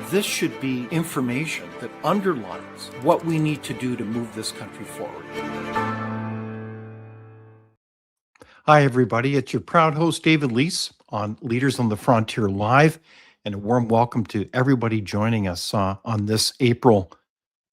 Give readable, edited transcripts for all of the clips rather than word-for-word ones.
This should be information that underlines what we need to do to move this country forward. Hi, everybody. It's your proud host, David Leis, on Leaders on the Frontier Live, and a warm welcome to everybody joining us on this April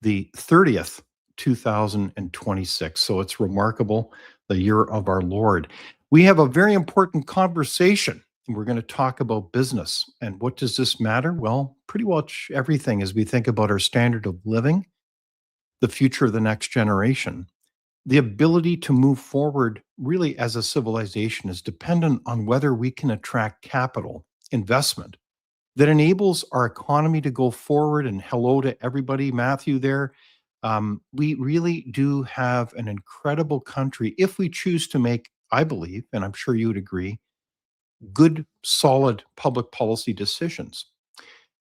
the 30th, 2026. So it's remarkable, the year of our Lord. We have a very important conversation. We're going to talk about business. And what does this matter? Well, pretty much everything as we think about our standard of living, the future of the next generation. The ability to move forward really as a civilization is dependent on whether we can attract capital, investment that enables our economy to go forward. And hello to everybody, Matthew there. We really do have an incredible country if we choose to make, I believe, and I'm sure you would agree, good, solid public policy decisions.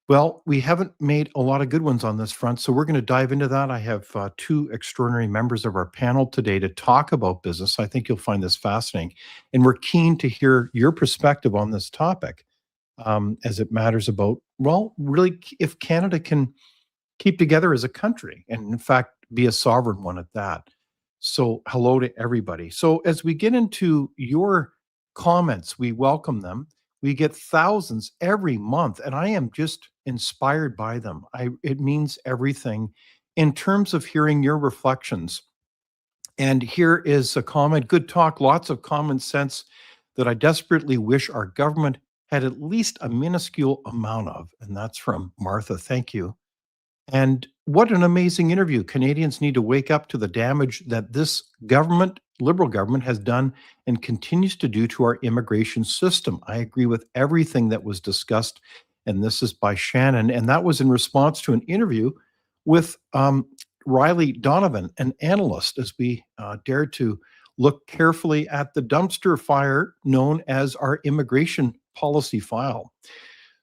Well, we haven't made a lot of good ones on this front, so we're going to dive into that. I have two extraordinary members of our panel today to talk about business. I think you'll find this fascinating, and we're keen to hear your perspective on this topic as it matters about, well, really, if Canada can keep together as a country and, in fact, be a sovereign one at that. So, hello to everybody. So, as we get into your comments, we welcome them. We get thousands every month, and I am just inspired by them. It means everything in terms of hearing your reflections. And here is a comment, good talk, lots of common sense that I desperately wish our government had at least a minuscule amount of. And that's from Martha. Thank you. And what an amazing interview. Canadians need to wake up to the damage that this government, Liberal government, has done and continues to do to our immigration system. I agree with everything that was discussed. And this is by Shannon. And that was in response to an interview with Riley Donovan, an analyst, as we dared to look carefully at the dumpster fire known as our immigration policy file.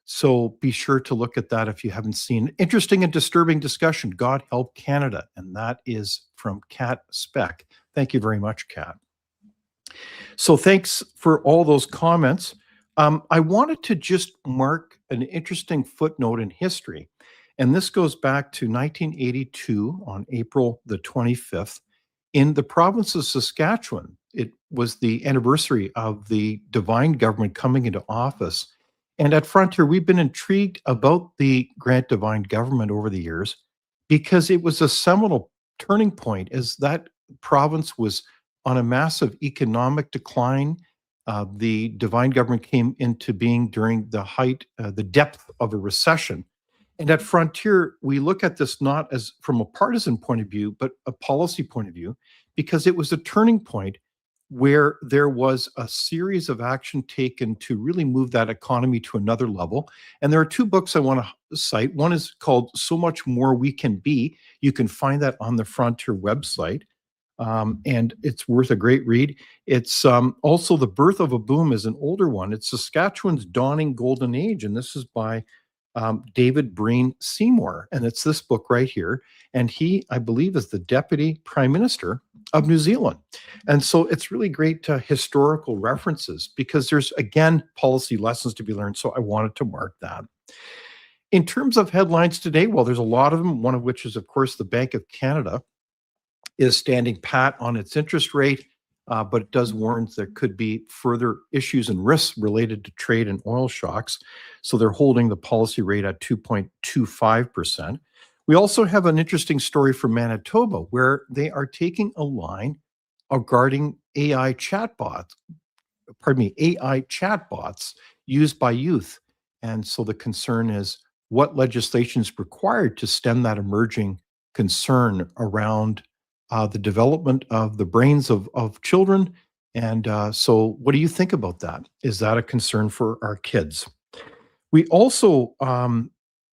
So be sure to look at that if you haven't seen. Interesting and disturbing discussion, God Help Canada. And that is from Kat Speck. Thank you very much, Kat. So thanks for all those comments. I wanted to just mark an interesting footnote in history. And this goes back to 1982 on April the 25th. In the province of Saskatchewan, it was the anniversary of the Devine government coming into office. And at Frontier, we've been intrigued about the Grant Devine government over the years because it was a seminal turning point as that province was on a massive economic decline. The Devine government came into being during the height, the depth of a recession. And at Frontier, we look at this not as from a partisan point of view, but a policy point of view, because it was a turning point where there was a series of action taken to really move that economy to another level. And there are two books I want to cite. One is called So Much More We Can Be. You can find that on the Frontier website. And it's worth a great read. It's also The Birth of a Boom is an older one. It's Saskatchewan's Dawning Golden Age. And this is by David Breen Seymour. And it's this book right here. And he, I believe, is the Deputy Prime Minister of New Zealand. And so it's really great historical references because there's, again, policy lessons to be learned. So I wanted to mark that. In terms of headlines today, well, there's a lot of them, one of which is, of course, the Bank of Canada is standing pat on its interest rate, but it does warn there could be further issues and risks related to trade and oil shocks. So they're holding the policy rate at 2.25%. We also have an interesting story from Manitoba where they are taking a line regarding AI chatbots used by youth. And so the concern is what legislation is required to stem that emerging concern around the development of the brains of children. And so what do you think about that? Is that a concern for our kids? We also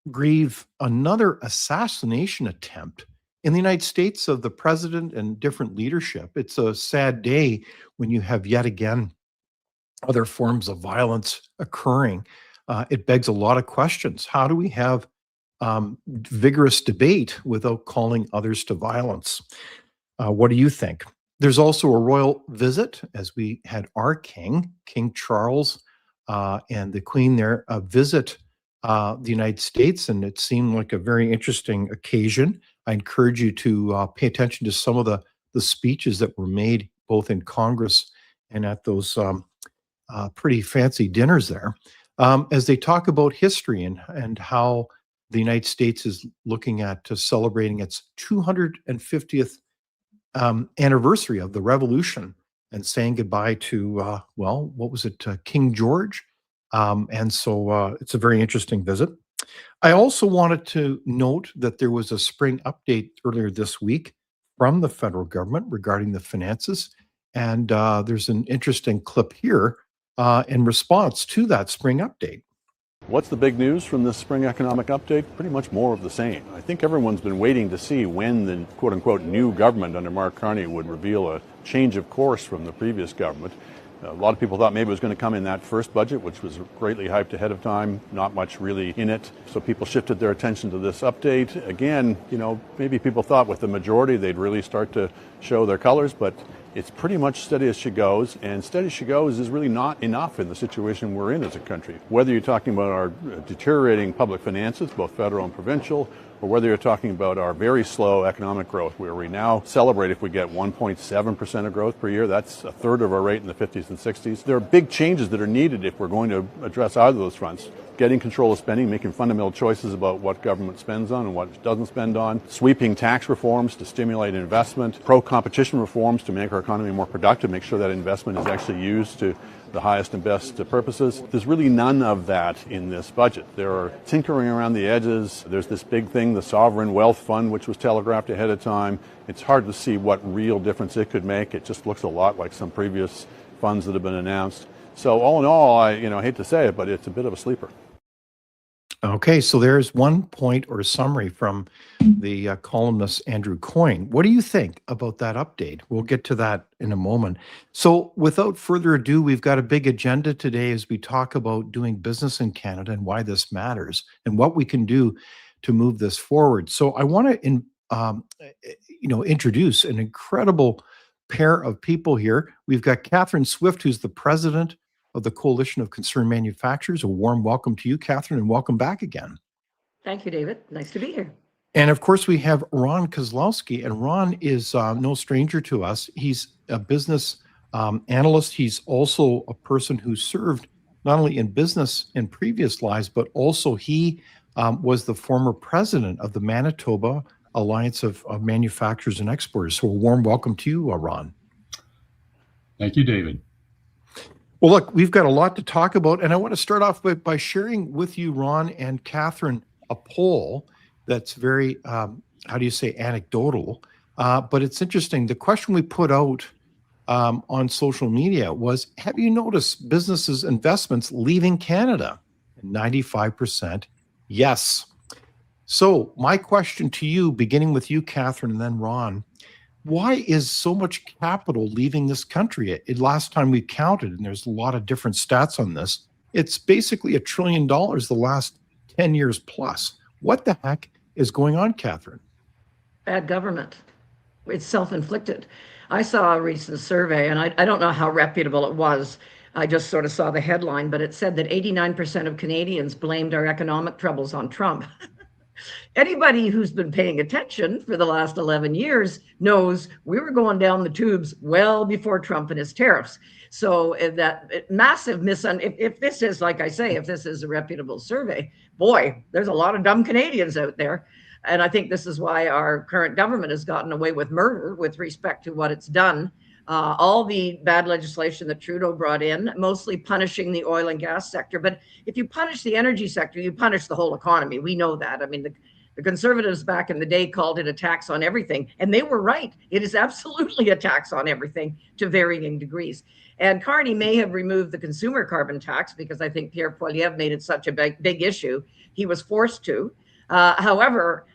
grieve another assassination attempt in the United States of the president and different leadership. It's a sad day when you have yet again other forms of violence occurring. It begs a lot of questions. How do we have vigorous debate without calling others to violence? What do you think? There's also a royal visit, as we had our king, King Charles, and the Queen there, visit the United States, and it seemed like a very interesting occasion. I encourage you to pay attention to some of the speeches that were made both in Congress and at those pretty fancy dinners there, as they talk about history and how the United States is looking at celebrating its 250th anniversary of the Revolution and saying goodbye to, well, what was it, King George? And so it's a very interesting visit. I also wanted to note that there was a spring update earlier this week from the federal government regarding the finances. And there's an interesting clip here in response to that spring update. What's the big news from this spring economic update? Pretty much more of the same. I think everyone's been waiting to see when the quote-unquote new government under Mark Carney would reveal a change of course from the previous government. A lot of people thought maybe it was going to come in that first budget, which was greatly hyped ahead of time, not much really in it. So people shifted their attention to this update. Again, maybe people thought with the majority they'd really start to show their colors, but it's pretty much steady as she goes, and steady as she goes is really not enough in the situation we're in as a country. Whether you're talking about our deteriorating public finances, both federal and provincial, or whether you're talking about our very slow economic growth, where we now celebrate if we get 1.7% of growth per year. That's a third of our rate in the 50s and 60s. There are big changes that are needed if we're going to address either of those fronts. Getting control of spending, making fundamental choices about what government spends on and what it doesn't spend on, sweeping tax reforms to stimulate investment, pro-competition reforms to make our economy more productive, make sure that investment is actually used to the highest and best purposes. There's really none of that in this budget. There are tinkering around the edges. There's this big thing, the Sovereign Wealth Fund, which was telegraphed ahead of time. It's hard to see what real difference it could make. It just looks a lot like some previous funds that have been announced. So all in all, I hate to say it, but it's a bit of a sleeper. Okay, so there's one point or summary from the columnist Andrew Coyne. What do you think about that update? We'll get to that in a moment. So, without further ado, we've got a big agenda today as we talk about doing business in Canada and why this matters and what we can do to move this forward. So, I want to, introduce an incredible pair of people here. We've got Catherine Swift, who's the president of the Coalition of Concerned Manufacturers. A warm welcome to you, Catherine, and welcome back again. Thank you, David. Nice to be here. And of course, we have Ron Koslowsky, and Ron is no stranger to us. He's a business analyst. He's also a person who served not only in business in previous lives, but also he was the former president of the Manitoba Alliance of Manufacturers and Exporters. So a warm welcome to you, Ron. Thank you, David. Well, look, we've got a lot to talk about, and I want to start off by sharing with you, Ron and Catherine, a poll that's very, anecdotal, but it's interesting. The question we put out on social media was, have you noticed businesses' investments leaving Canada? 95% yes. So my question to you, beginning with you, Catherine, and then Ron, why is so much capital leaving this country? Last time we counted, and there's a lot of different stats on this, it's basically $1 trillion the last 10 years plus. What the heck is going on, Catherine? Bad government. It's self-inflicted. I saw a recent survey, and I don't know how reputable it was. I just sort of saw the headline, but it said that 89% of Canadians blamed our economic troubles on Trump. Anybody who's been paying attention for the last 11 years knows we were going down the tubes well before Trump and his tariffs. So that massive if this is, like I say, if this is a reputable survey, boy, there's a lot of dumb Canadians out there. And I think this is why our current government has gotten away with murder with respect to what it's done. All the bad legislation that Trudeau brought in, mostly punishing the oil and gas sector. But if you punish the energy sector, you punish the whole economy. We know that. I mean, the Conservatives back in the day called it a tax on everything. And they were right. It is absolutely a tax on everything to varying degrees. And Carney may have removed the consumer carbon tax because I think Pierre Poilievre made it such a big issue. He was forced to. However,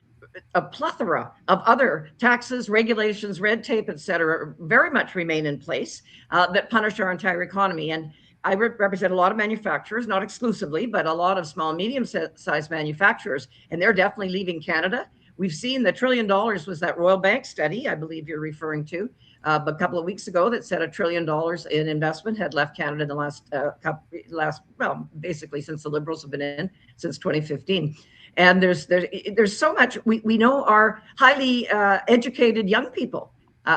a plethora of other taxes, regulations, red tape, et cetera, very much remain in place that punish our entire economy. And I represent a lot of manufacturers, not exclusively, but a lot of small, medium-sized manufacturers, and they're definitely leaving Canada. We've seen the $1 trillion was that Royal Bank study, I believe you're referring to, a couple of weeks ago that said $1 trillion in investment had left Canada in the well, basically since the Liberals have been in since 2015. And there's so much we know are highly educated young people,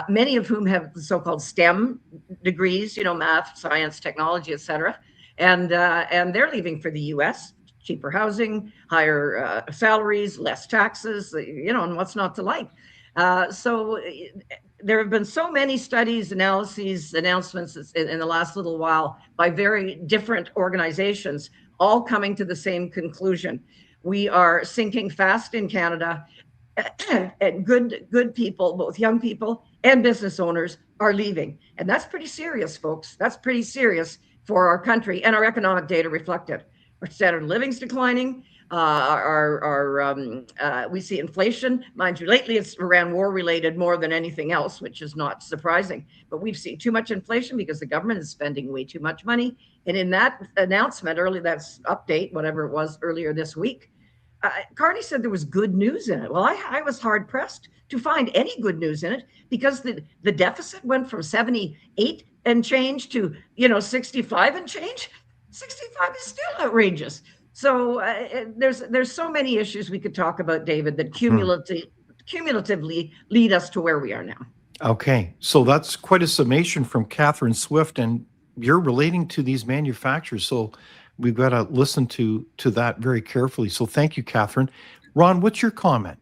many of whom have so-called STEM degrees, math, science, technology, etc. And they're leaving for the U.S. Cheaper housing, higher salaries, less taxes, and what's not to like. So there have been so many studies, analyses, announcements in the last little while by very different organizations, all coming to the same conclusion. We are sinking fast in Canada, and good people, both young people and business owners, are leaving. And that's pretty serious, folks. That's pretty serious for our country, and our economic data reflect it. Our standard of living's declining. We see inflation. Mind you, lately it's Iran war related more than anything else, which is not surprising. But we've seen too much inflation because the government is spending way too much money. And in that announcement, that's update, whatever it was earlier this week, Carney said there was good news in it. Well, I was hard pressed to find any good news in it, because the deficit went from 78 and change to 65 and change. 65 is still outrageous. So there's so many issues we could talk about, David, that cumulatively lead us to where we are now. Okay, so that's quite a summation from Catherine Swift, and you're relating to these manufacturers, so we've got to listen to that very carefully. So thank you, Catherine. Ron, what's your comment?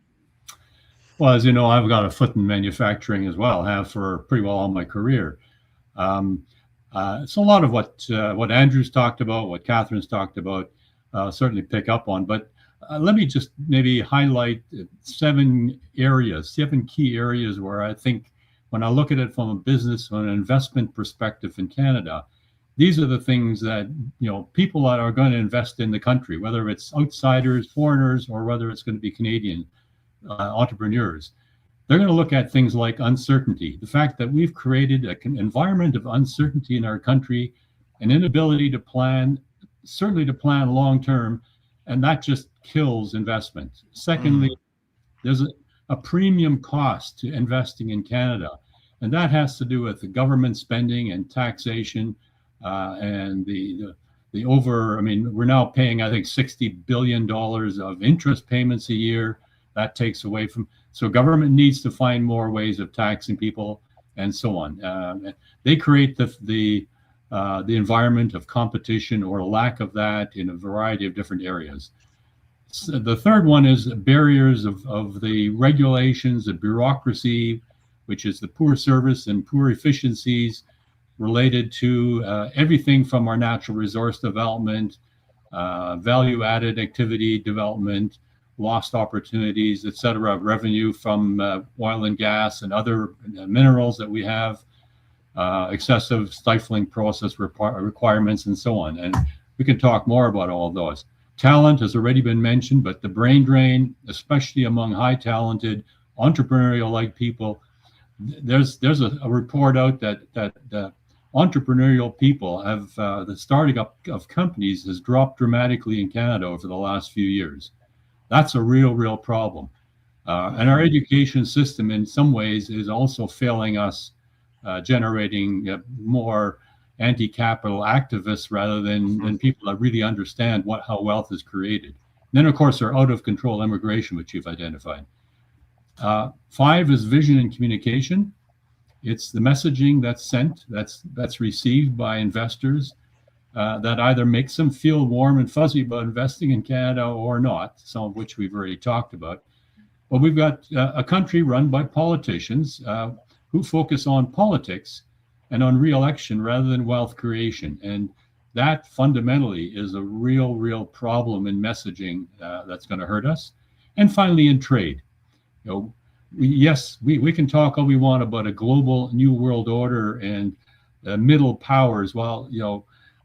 Well, as you know, I've got a foot in manufacturing as well, have for pretty well all my career. So a lot of what Andrew's talked about, what Catherine's talked about, certainly pick up on. But let me just maybe highlight 7 key areas where I think, when I look at it from a business or an investment perspective in Canada, these are the things that, people that are going to invest in the country, whether it's outsiders, foreigners, or whether it's going to be Canadian entrepreneurs. They're going to look at things like uncertainty, the fact that we've created an environment of uncertainty in our country, an inability to plan, certainly to plan long term, and that just kills investment. Secondly, there's a premium cost to investing in Canada, and that has to do with the government spending and taxation, and we're now paying, I think, $60 billion of interest payments a year. That takes away from, so government needs to find more ways of taxing people and so on. They create the environment of competition or a lack of that in a variety of different areas. So the third one is barriers of the regulations, the bureaucracy, which is the poor service and poor efficiencies related to everything from our natural resource development, value-added activity development, lost opportunities, et cetera, revenue from oil and gas and other minerals that we have, excessive stifling process requirements, and so on. And we can talk more about all of those. Talent has already been mentioned, but the brain drain, especially among high talented, entrepreneurial-like people, there's a report out that entrepreneurial people have, the starting up of companies has dropped dramatically in Canada over the last few years. That's a real problem. And our education system in some ways is also failing us, generating more anti-capital activists rather than people that really understand how wealth is created. And then, of course, our out-of-control immigration, which you've identified. 5 is vision and communication. It's the messaging that's sent, that's received by investors, that either makes them feel warm and fuzzy about investing in Canada or not, some of which we've already talked about. But we've got a country run by politicians who focus on politics and on re-election rather than wealth creation. And that fundamentally is a real problem in messaging that's going to hurt us. And finally, in trade. We can talk all we want about a global new world order and middle powers. Well,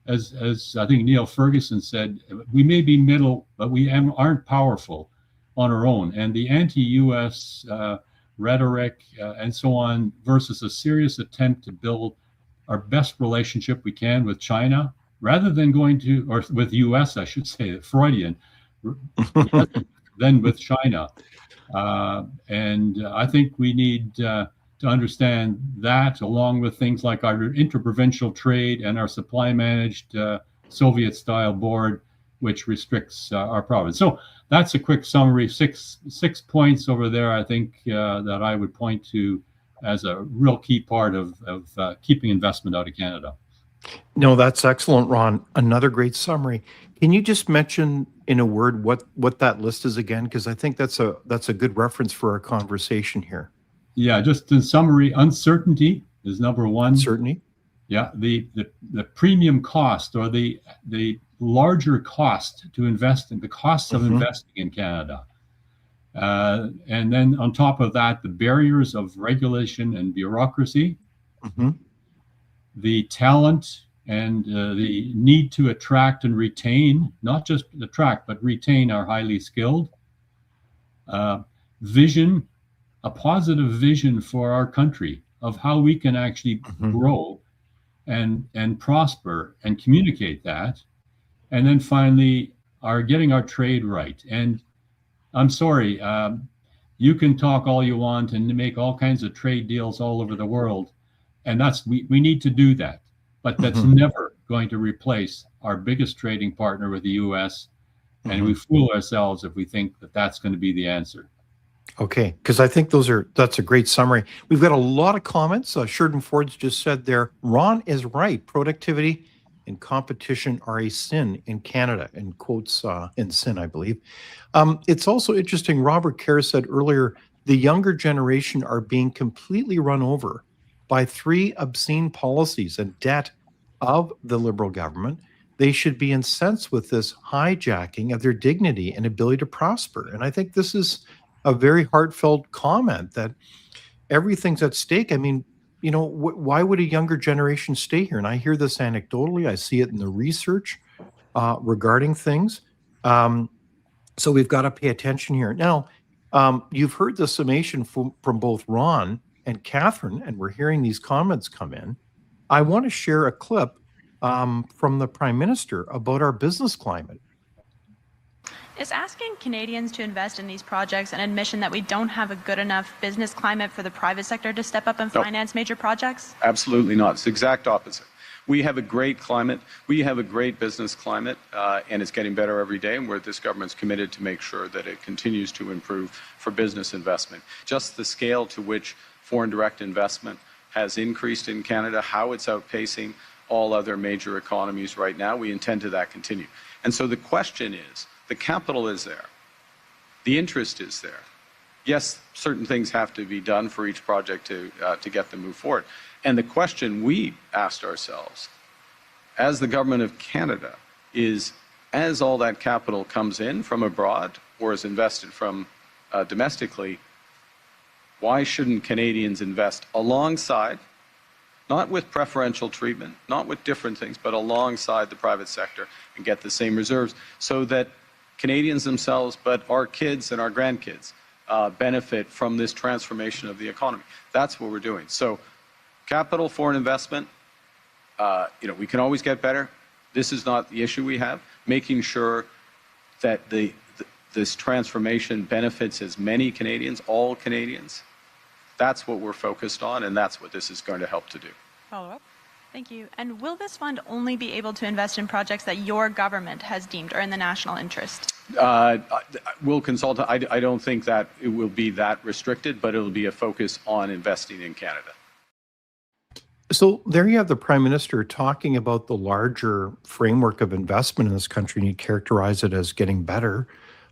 as I think Neil Ferguson said, we may be middle, but we aren't powerful on our own. And the anti-U.S. Rhetoric and so on versus a serious attempt to build our best relationship we can with China, rather than or with U.S., I should say, Freudian, than with China. And I think we need to understand that, along with things like our interprovincial trade and our supply managed Soviet-style board, which restricts our province. So that's a quick summary. Six points over there, I think, that I would point to as a real key part of keeping investment out of Canada. No, that's excellent, Ron. Another great summary. Can you just mention in a word what that list is again? Because I think that's a good reference for our conversation here. Yeah, just in summary, uncertainty is number one. Uncertainty. Yeah, the premium cost, or the larger cost to invest in, the costs of investing in Canada. And then on top of that, the barriers of regulation and bureaucracy, the talent and the need to attract and retain, not just attract, but retain our highly skilled, vision, a positive vision for our country of how we can actually grow and prosper and communicate that. And then finally, getting our trade right. And I'm sorry, you can talk all you want and make all kinds of trade deals all over the world. And we need to do that. But that's never going to replace our biggest trading partner with the US. And we fool ourselves if we think that that's going to be the answer. Okay, because I think that's a great summary. We've got a lot of comments. Sheridan Ford's just said there, Ron is right. Productivity and competition are a sin in Canada, in quotes, in sin, I believe. It's also interesting, Robert Kerr said earlier, the younger generation are being completely run over by 3 obscene policies and debt of the Liberal government. They should be incensed with this hijacking of their dignity and ability to prosper. And I think this is a very heartfelt comment that everything's at stake. I mean, you know, why would a younger generation stay here? And I hear this anecdotally. I see it in the research regarding things. So we've got to pay attention here. Now, you've heard the summation from both Ron and Catherine, and we're hearing these comments come in. I want to share a clip from the Prime Minister about our business climate. Is asking Canadians to invest in these projects an admission that we don't have a good enough business climate for the private sector to step up and finance major projects? Absolutely not. It's the exact opposite. We have a great climate. We have a great business climate, and it's getting better every day, and this government's committed to make sure that it continues to improve for business investment. Just the scale to which foreign direct investment has increased in Canada, how it's outpacing all other major economies right now, we intend to that continue. And so the question is, the capital is there. The interest is there. Yes, certain things have to be done for each project to get them moved forward. And the question we asked ourselves, as the government of Canada, is as all that capital comes in from abroad or is invested from domestically, why shouldn't Canadians invest alongside, not with preferential treatment, not with different things, but alongside the private sector and get the same reserves so that Canadians themselves, but our kids and our grandkids benefit from this transformation of the economy. That's what we're doing. So capital, foreign investment, we can always get better. This is not the issue we have. Making sure that this transformation benefits as many Canadians, all Canadians, that's what we're focused on, and that's what this is going to help to do. Follow up. Thank you. And will this fund only be able to invest in projects that your government has deemed are in the national interest? We'll consult. I don't think that it will be that restricted, but it will be a focus on investing in Canada. So there you have the Prime Minister talking about the larger framework of investment in this country, and he characterized it as getting better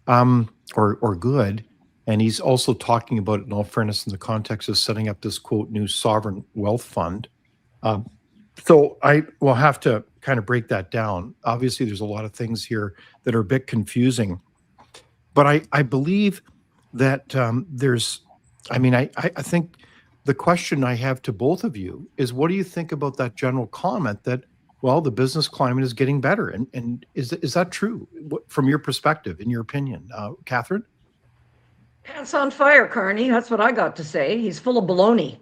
or good. And he's also talking about it, in all fairness, in the context of setting up this, quote, new sovereign wealth fund. So I will have to kind of break that down. Obviously, there's a lot of things here that are a bit confusing. But I believe that I think the question I have to both of you is, what do you think about that general comment that, well, the business climate is getting better? And is that true from your perspective, in your opinion? Catherine? Pants on fire, Carney. That's what I got to say. He's full of baloney.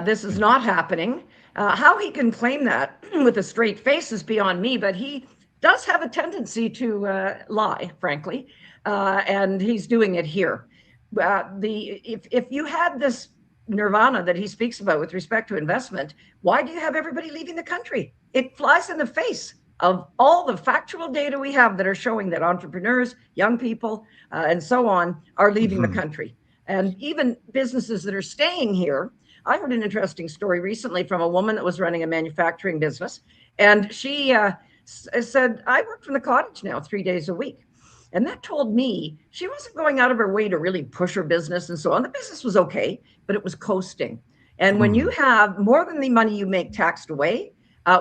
This is not happening. How he can claim that with a straight face is beyond me, but he does have a tendency to lie, frankly, and he's doing it here. If you had this nirvana that he speaks about with respect to investment, why do you have everybody leaving the country? It flies in the face of all the factual data we have that are showing that entrepreneurs, young people, and so on are leaving the country. And even businesses that are staying here. I heard an interesting story recently from a woman that was running a manufacturing business. And she said, I work from the cottage now 3 days a week. And that told me she wasn't going out of her way to really push her business and so on. The business was okay, but it was coasting. And when you have more than the money you make taxed away,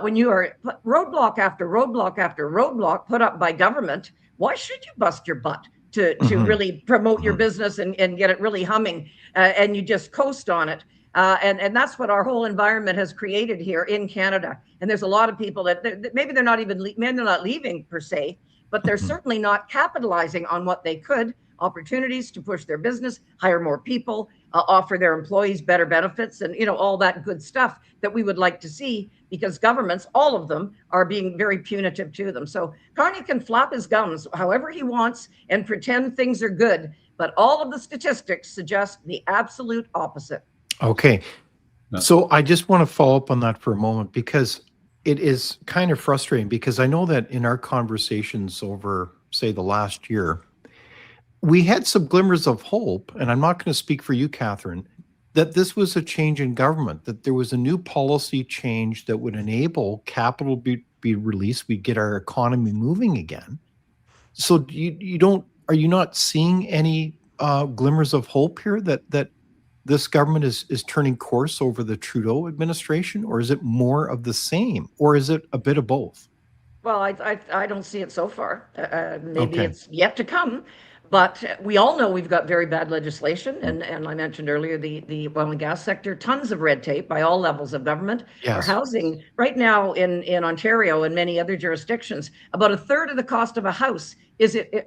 when you are roadblock after roadblock after roadblock put up by government, why should you bust your butt to really promote your business and get it really humming, and you just coast on it? And that's what our whole environment has created here in Canada. And there's a lot of people that maybe they're not even they're not leaving per se, but they're certainly not capitalizing on what they could, opportunities to push their business, hire more people, offer their employees better benefits, and all that good stuff that we would like to see, because governments, all of them, are being very punitive to them. So Carney can flap his gums however he wants and pretend things are good, but all of the statistics suggest the absolute opposite. Okay. So I just want to follow up on that for a moment, because it is kind of frustrating, because I know that in our conversations over, say, the last year, we had some glimmers of hope, and I'm not going to speak for you, Catherine, that this was a change in government, that there was a new policy change that would enable capital be released. We'd get our economy moving again. So are you not seeing any glimmers of hope here that this government is turning course over the Trudeau administration, or is it more of the same, or is it a bit of both? Well, I don't see it so far. Maybe it's yet to come. But we all know we've got very bad legislation. And I mentioned earlier the oil and gas sector, tons of red tape by all levels of government. Yes. Our housing right now in Ontario and many other jurisdictions, about a third of the cost of a house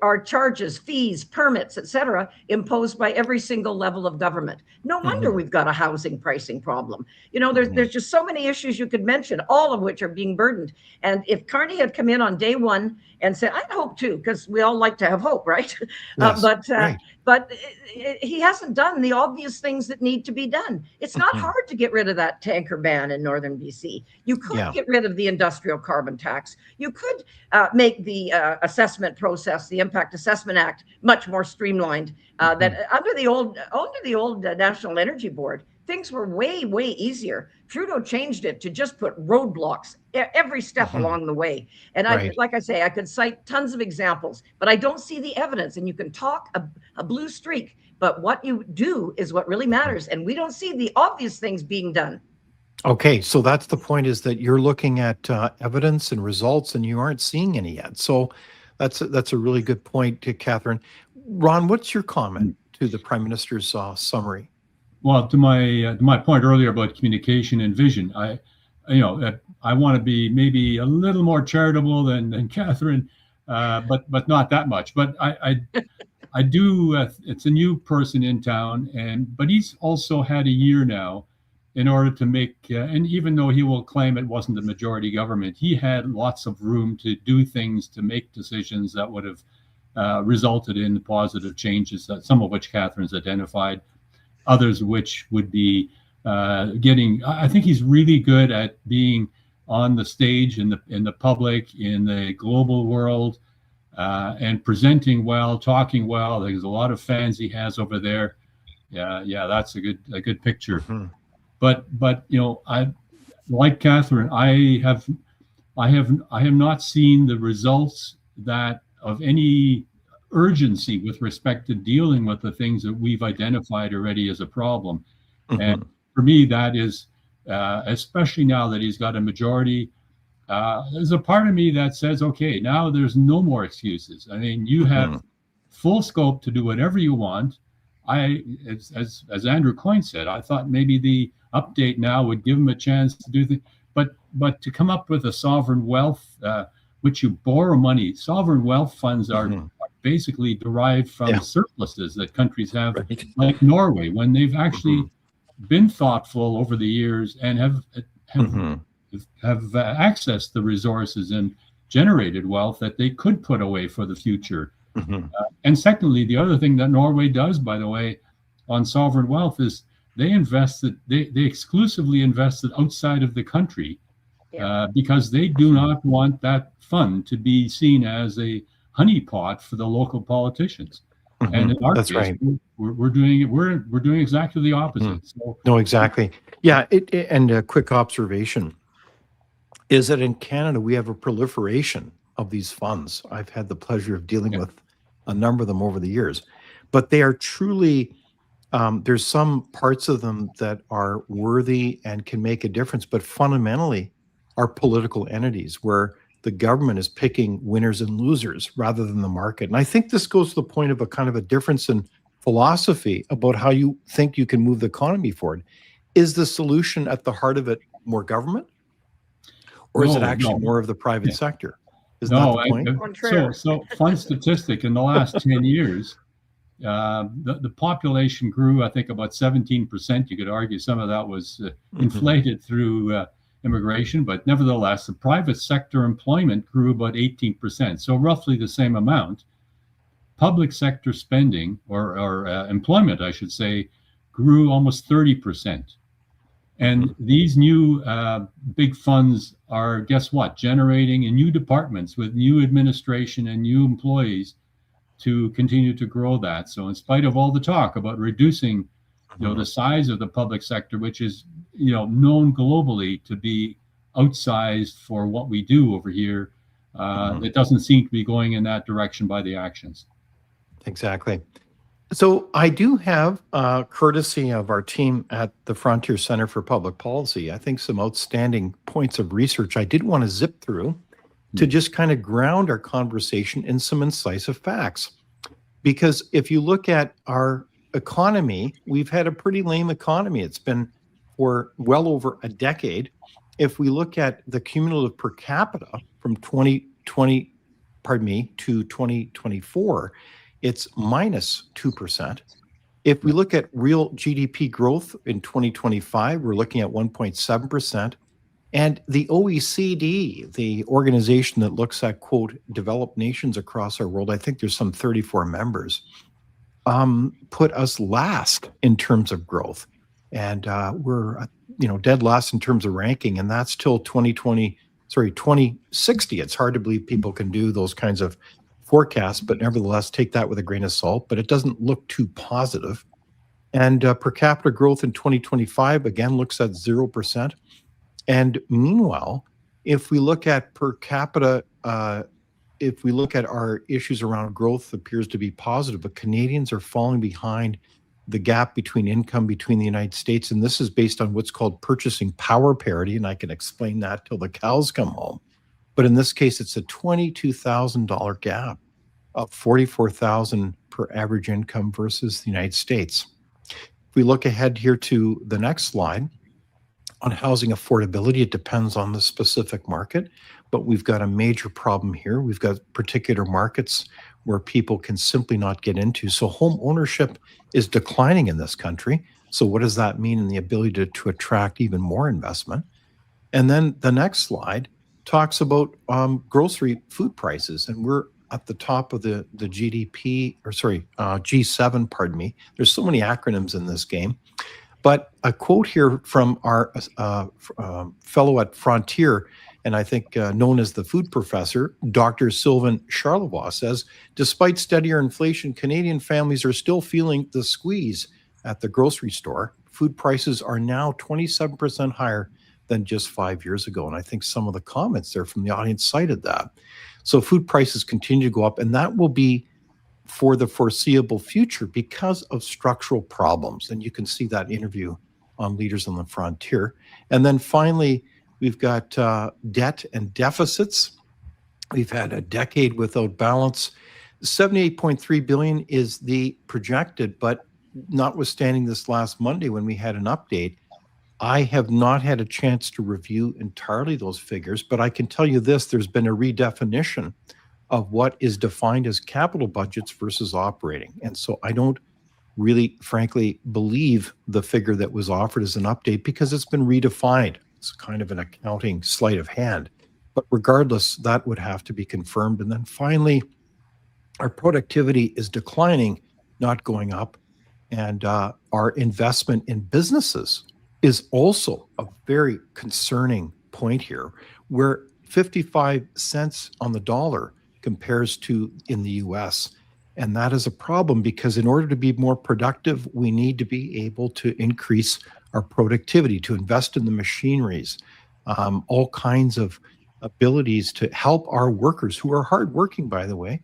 are charges, fees, permits, etc., imposed by every single level of government. No wonder we've got a housing pricing problem. There's just so many issues you could mention, all of which are being burdened. And if Carney had come in on day one and said, I'd hope too, because we all like to have hope, right? Yes, right. But he hasn't done the obvious things that need to be done. It's not hard to get rid of that tanker ban in northern BC. You could get rid of the industrial carbon tax. You could make the assessment process, the Impact Assessment Act, much more streamlined. That under the old National Energy Board, things were way, way easier. Trudeau changed it to just put roadblocks every step along the way. And like I say, I could cite tons of examples, but I don't see the evidence. And you can talk a blue streak, but what you do is what really matters. And we don't see the obvious things being done. Okay, so that's the point, is that you're looking at evidence and results, and you aren't seeing any yet. So that's a really good point, Catherine. Ron, what's your comment to the Prime Minister's summary? Well, to my point earlier about communication and vision, I want to be maybe a little more charitable than Catherine, but not that much. But I do. It's a new person in town, but he's also had a year now in order to make. And even though he will claim it wasn't the majority government, he had lots of room to do things, to make decisions that would have resulted in positive changes. Some of which Catherine's identified. Others which would be I think he's really good at being on the stage in the public, in the global world, and presenting well, talking well. There's a lot of fans he has over there. Yeah, that's a good picture. But I, like Catherine, I have not seen the results that of any urgency with respect to dealing with the things that we've identified already as a problem. And for me, that is, especially now that he's got a majority, there's a part of me that says, okay, now there's no more excuses. I mean, you have full scope to do whatever you want. As Andrew Coyne said, I thought maybe the update now would give him a chance to do but to come up with a sovereign wealth, which you borrow money. Sovereign wealth funds are basically derived from surpluses that countries have, like Norway, when they've actually been thoughtful over the years and have accessed the resources and generated wealth that they could put away for the future. And secondly, the other thing that Norway does, by the way, on sovereign wealth is they exclusively invested outside of the country because they do not want that fund to be seen as a honeypot for the local politicians. Mhm. And in our That's case, right. we're doing exactly the opposite. So No, exactly. Yeah, and a quick observation is that in Canada, we have a proliferation of these funds. I've had the pleasure of dealing Yeah. with a number of them over the years, but they are truly, there's some parts of them that are worthy and can make a difference, but fundamentally are political entities where the government is picking winners and losers rather than the market. And I think this goes to the point of a kind of a difference in philosophy about how you think you can move the economy forward. Is the solution at the heart of it more government? Or is it actually no, more of the private sector? Isn't that no. the point? So fun statistic, in the last 10 years, the population grew, I think, about 17%. You could argue some of that was inflated through immigration, but nevertheless, the private sector employment grew about 18%. So roughly the same amount. Public sector spending, or employment, I should say, grew almost 30%. And these new big funds are, guess what, generating new departments with new administration and new employees to continue to grow that. So in spite of all the talk about reducing, the size of the public sector, which is, known globally to be outsized for what we do over here, it doesn't seem to be going in that direction by the actions. Exactly. So I do have, courtesy of our team at the Frontier Center for Public Policy, I think some outstanding points of research I did want to zip through to just kind of ground our conversation in some incisive facts. Because if you look at our economy, we've had a pretty lame economy. It's been for well over a decade. If we look at the cumulative per capita from 2020, to 2024, it's minus 2%. If we look at real GDP growth in 2025, we're looking at 1.7%. And the OECD, the organization that looks at, quote, developed nations across our world, I think there's some 34 members, put us last in terms of growth. And we're, dead last in terms of ranking. And that's till 2060. It's hard to believe people can do those kinds of forecasts, but nevertheless, take that with a grain of salt. But it doesn't look too positive. And per capita growth in 2025, again, looks at 0%. And meanwhile, if we look at per capita, if we look at our issues around growth, appears to be positive, but Canadians are falling behind the gap between income between the United States. And this is based on what's called purchasing power parity. And I can explain that till the cows come home. But in this case, it's a $22,000 gap of $44,000 per average income versus the United States. If we look ahead here to the next slide, on housing affordability, it depends on the specific market, but we've got a major problem here. We've got particular markets where people can simply not get into. So home ownership is declining in this country. So what does that mean in the ability to attract even more investment? And then the next slide talks about grocery food prices. And we're at the top of the G7, pardon me. There's so many acronyms in this game. But a quote here from our fellow at Frontier, and I think known as the food professor, Dr. Sylvain Charlevoix, says, despite steadier inflation, Canadian families are still feeling the squeeze at the grocery store. Food prices are now 27% higher than just 5 years ago. And I think some of the comments there from the audience cited that. So food prices continue to go up, and that will be for the foreseeable future because of structural problems. And you can see that interview on Leaders on the Frontier. And then finally, we've got debt and deficits. We've had a decade without balance. 78.3 billion is the projected, but notwithstanding this last Monday when we had an update, I have not had a chance to review entirely those figures, but I can tell you this, there's been a redefinition of what is defined as capital budgets versus operating. And so I don't really, frankly, believe the figure that was offered as an update because it's been redefined. It's kind of an accounting sleight of hand. But regardless, that would have to be confirmed. And then finally, our productivity is declining, not going up. and our investment in businesses is also a very concerning point here, where 55 cents on the dollar compares to in the US. And that is a problem because in order to be more productive, we need to be able to increase our productivity, to invest in the machineries, all kinds of abilities to help our workers, who are hardworking, by the way,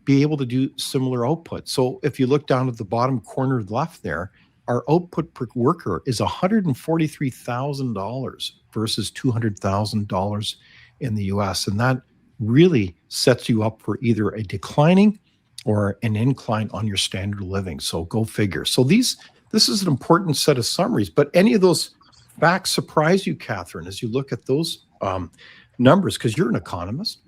be able to do similar output. So if you look down at the bottom corner left there, our output per worker is $143,000 versus $200,000 in the US. And that really sets you up for either a declining or an incline on your standard of living. So go figure. So this is an important set of summaries, but any of those facts surprise you, Catherine, as you look at those numbers, because you're an economist?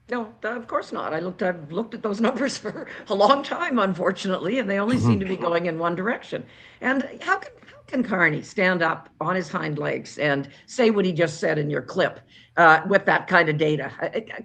No, of course not. I've looked at those numbers for a long time, unfortunately, and they only seem to be going in one direction. And how can Carney stand up on his hind legs and say what he just said in your clip with that kind of data?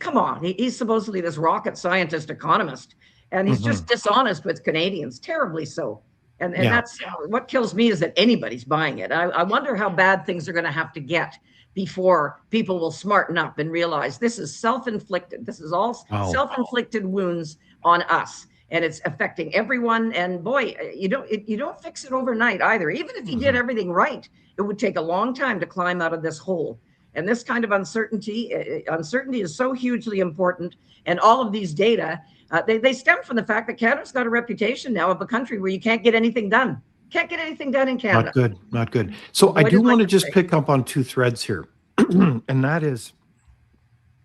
Come on, he's supposedly this rocket scientist economist, and he's just dishonest with Canadians, terribly so. And that's what kills me, is that anybody's buying it. I wonder how bad things are going to have to get before people will smarten up and realize this is self-inflicted. This is all self-inflicted wounds on us, and it's affecting everyone. And boy, you don't fix it overnight either. Even if you did everything right, it would take a long time to climb out of this hole. And this kind of uncertainty is so hugely important. And all of these data, they stem from the fact that Canada's got a reputation now of a country where you can't get anything done. Can't get anything done in Canada. Not good. So I do want to just pick up on two threads here. And that is,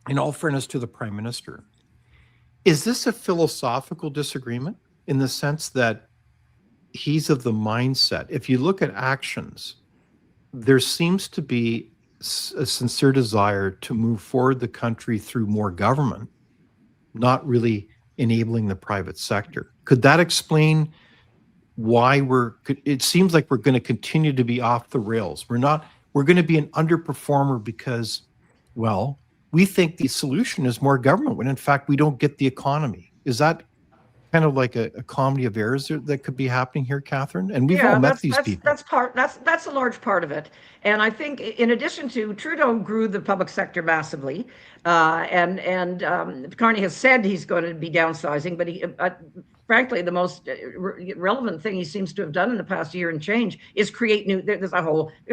in all fairness to the Prime Minister, is this a philosophical disagreement in the sense that he's of the mindset, if you look at actions, there seems to be a sincere desire to move forward the country through more government, not really enabling the private sector. Could that explain why it seems like we're going to continue to be off the rails? We're going to be an underperformer because, well, we think the solution is more government when in fact we don't get the economy. Is that kind of like a comedy of errors that could be happening here, Catherine? And we've all met these people. That's a large part of it. And I think in addition to Trudeau grew the public sector massively, and Carney has said he's going to be downsizing, but he frankly, the most relevant thing he seems to have done in the past year and change is create new. There's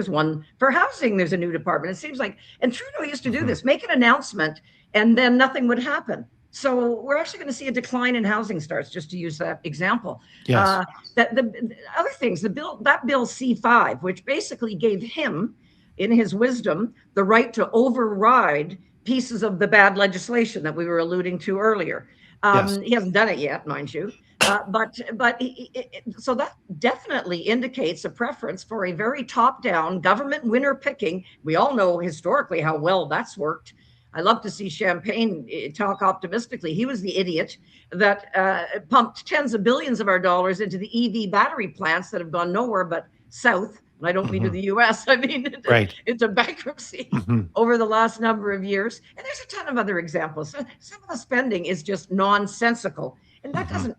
one for housing. There's a new department. It seems like, and Trudeau used to do this, make an announcement, and then nothing would happen. So we're actually going to see a decline in housing starts, just to use that example. Yes. The other things, Bill C5, which basically gave him, in his wisdom, the right to override pieces of the bad legislation that we were alluding to earlier. Yes. He hasn't done it yet, mind you. So that definitely indicates a preference for a very top-down government winner picking. We all know historically how well that's worked. I love to see Champagne talk optimistically. He was the idiot that pumped tens of billions of our dollars into the EV battery plants that have gone nowhere but south. And I don't mean to the US, I mean into bankruptcy over the last number of years. And there's a ton of other examples. Some of the spending is just nonsensical. And that doesn't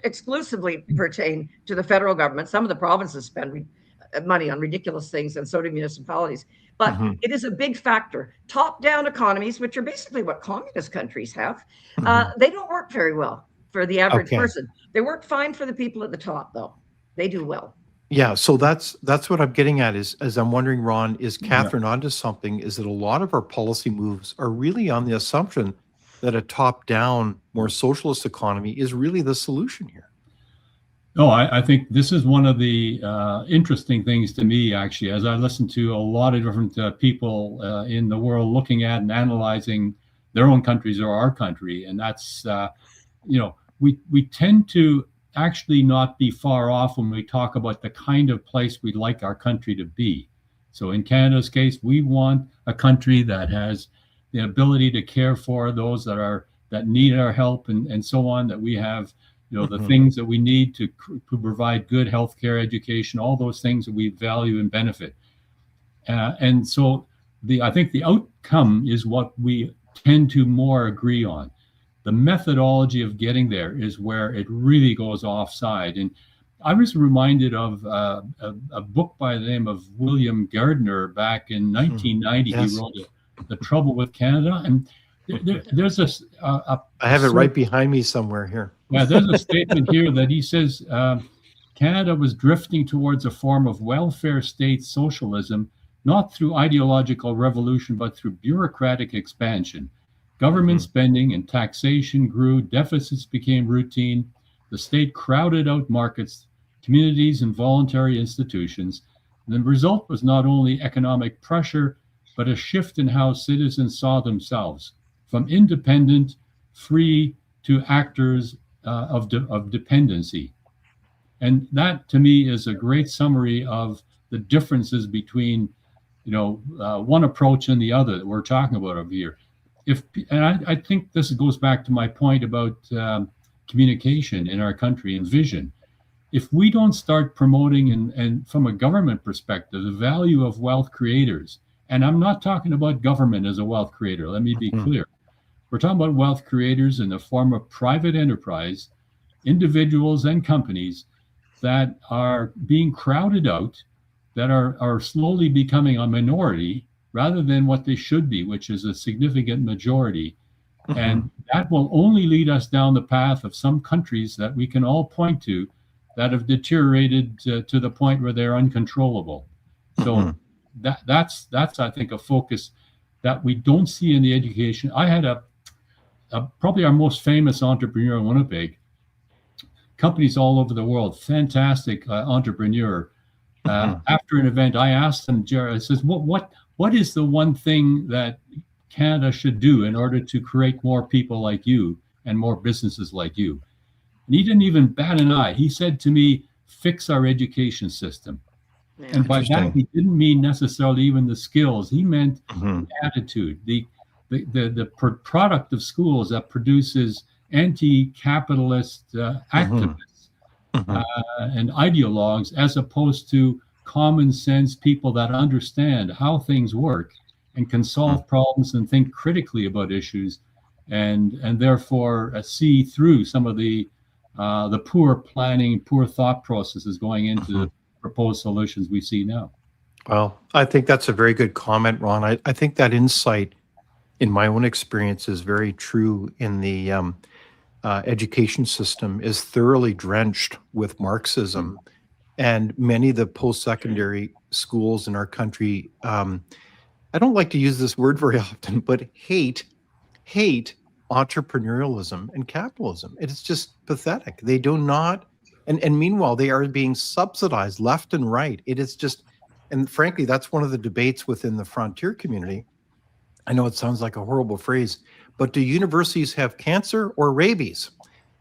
exclusively pertain to the federal government. Some of the provinces spend money on ridiculous things, and so do municipalities. But it is a big factor. Top-down economies, which are basically what communist countries have, they don't work very well for the average person. They work fine for the people at the top, though. They do well. Yeah, so that's what I'm getting at is, as I'm wondering, Ron, is Catherine onto something, is that a lot of our policy moves are really on the assumption that a top-down, more socialist economy is really the solution here. No, I think this is one of the interesting things to me, actually, as I listen to a lot of different people in the world looking at and analyzing their own countries or our country. And that's, we tend to actually not be far off when we talk about the kind of place we'd like our country to be. So in Canada's case, we want a country that has the ability to care for those that need our help and so on, that we have the things that we need to provide good healthcare, education, all those things that we value and benefit. And so I think the outcome is what we tend to more agree on. The methodology of getting there is where it really goes offside. And I was reminded of a book by the name of William Gardner back in 1990. Yes. He wrote The Trouble with Canada. And there's I have it right behind me somewhere here. Yeah, there's a statement here that he says Canada was drifting towards a form of welfare state socialism, not through ideological revolution, but through bureaucratic expansion. Government spending and taxation grew, deficits became routine, the state crowded out markets, communities, and voluntary institutions. And the result was not only economic pressure, but a shift in how citizens saw themselves, from independent, free, to actors of dependency. And that, to me, is a great summary of the differences between, one approach and the other that we're talking about over here. I think this goes back to my point about communication in our country and vision. If we don't start promoting and from a government perspective, the value of wealth creators, and I'm not talking about government as a wealth creator, let me be clear. We're talking about wealth creators in the form of private enterprise, individuals and companies that are being crowded out, that are slowly becoming a minority rather than what they should be, which is a significant majority. And that will only lead us down the path of some countries that we can all point to that have deteriorated to the point where they're uncontrollable. So that's I think, a focus that we don't see in the education. I had probably our most famous entrepreneur in Winnipeg, companies all over the world, fantastic entrepreneur. After an event, I asked him, Jared, I says, what is the one thing that Canada should do in order to create more people like you and more businesses like you? And he didn't even bat an eye. He said to me, fix our education system. Yeah. And by that, he didn't mean necessarily even the skills. He meant the attitude, the product of schools that produces anti-capitalist activists and ideologues, as opposed to common sense people that understand how things work and can solve problems and think critically about issues, and therefore see through some of the poor planning, poor thought processes going into the proposed solutions we see now. Well, I think that's a very good comment, Ron. I think that insight, in my own experience, is very true in the education system, is thoroughly drenched with Marxism. And many of the post-secondary schools in our country, I don't like to use this word very often, but hate entrepreneurialism and capitalism. It's just pathetic. They do not, and meanwhile, they are being subsidized left and right. It is just, and frankly, that's one of the debates within the frontier community. I know it sounds like a horrible phrase, but do universities have cancer or rabies?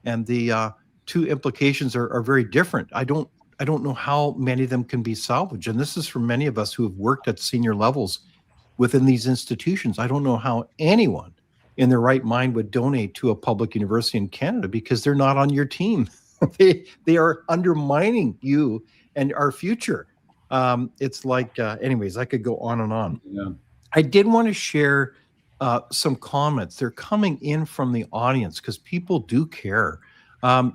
And the two implications are very different. I don't know how many of them can be salvaged. And this is for many of us who have worked at senior levels within these institutions. I don't know how anyone in their right mind would donate to a public university in Canada, because they're not on your team. They are undermining you and our future. It's like, anyways, I could go on and on. Yeah. I did want to share some comments. They're coming in from the audience because people do care.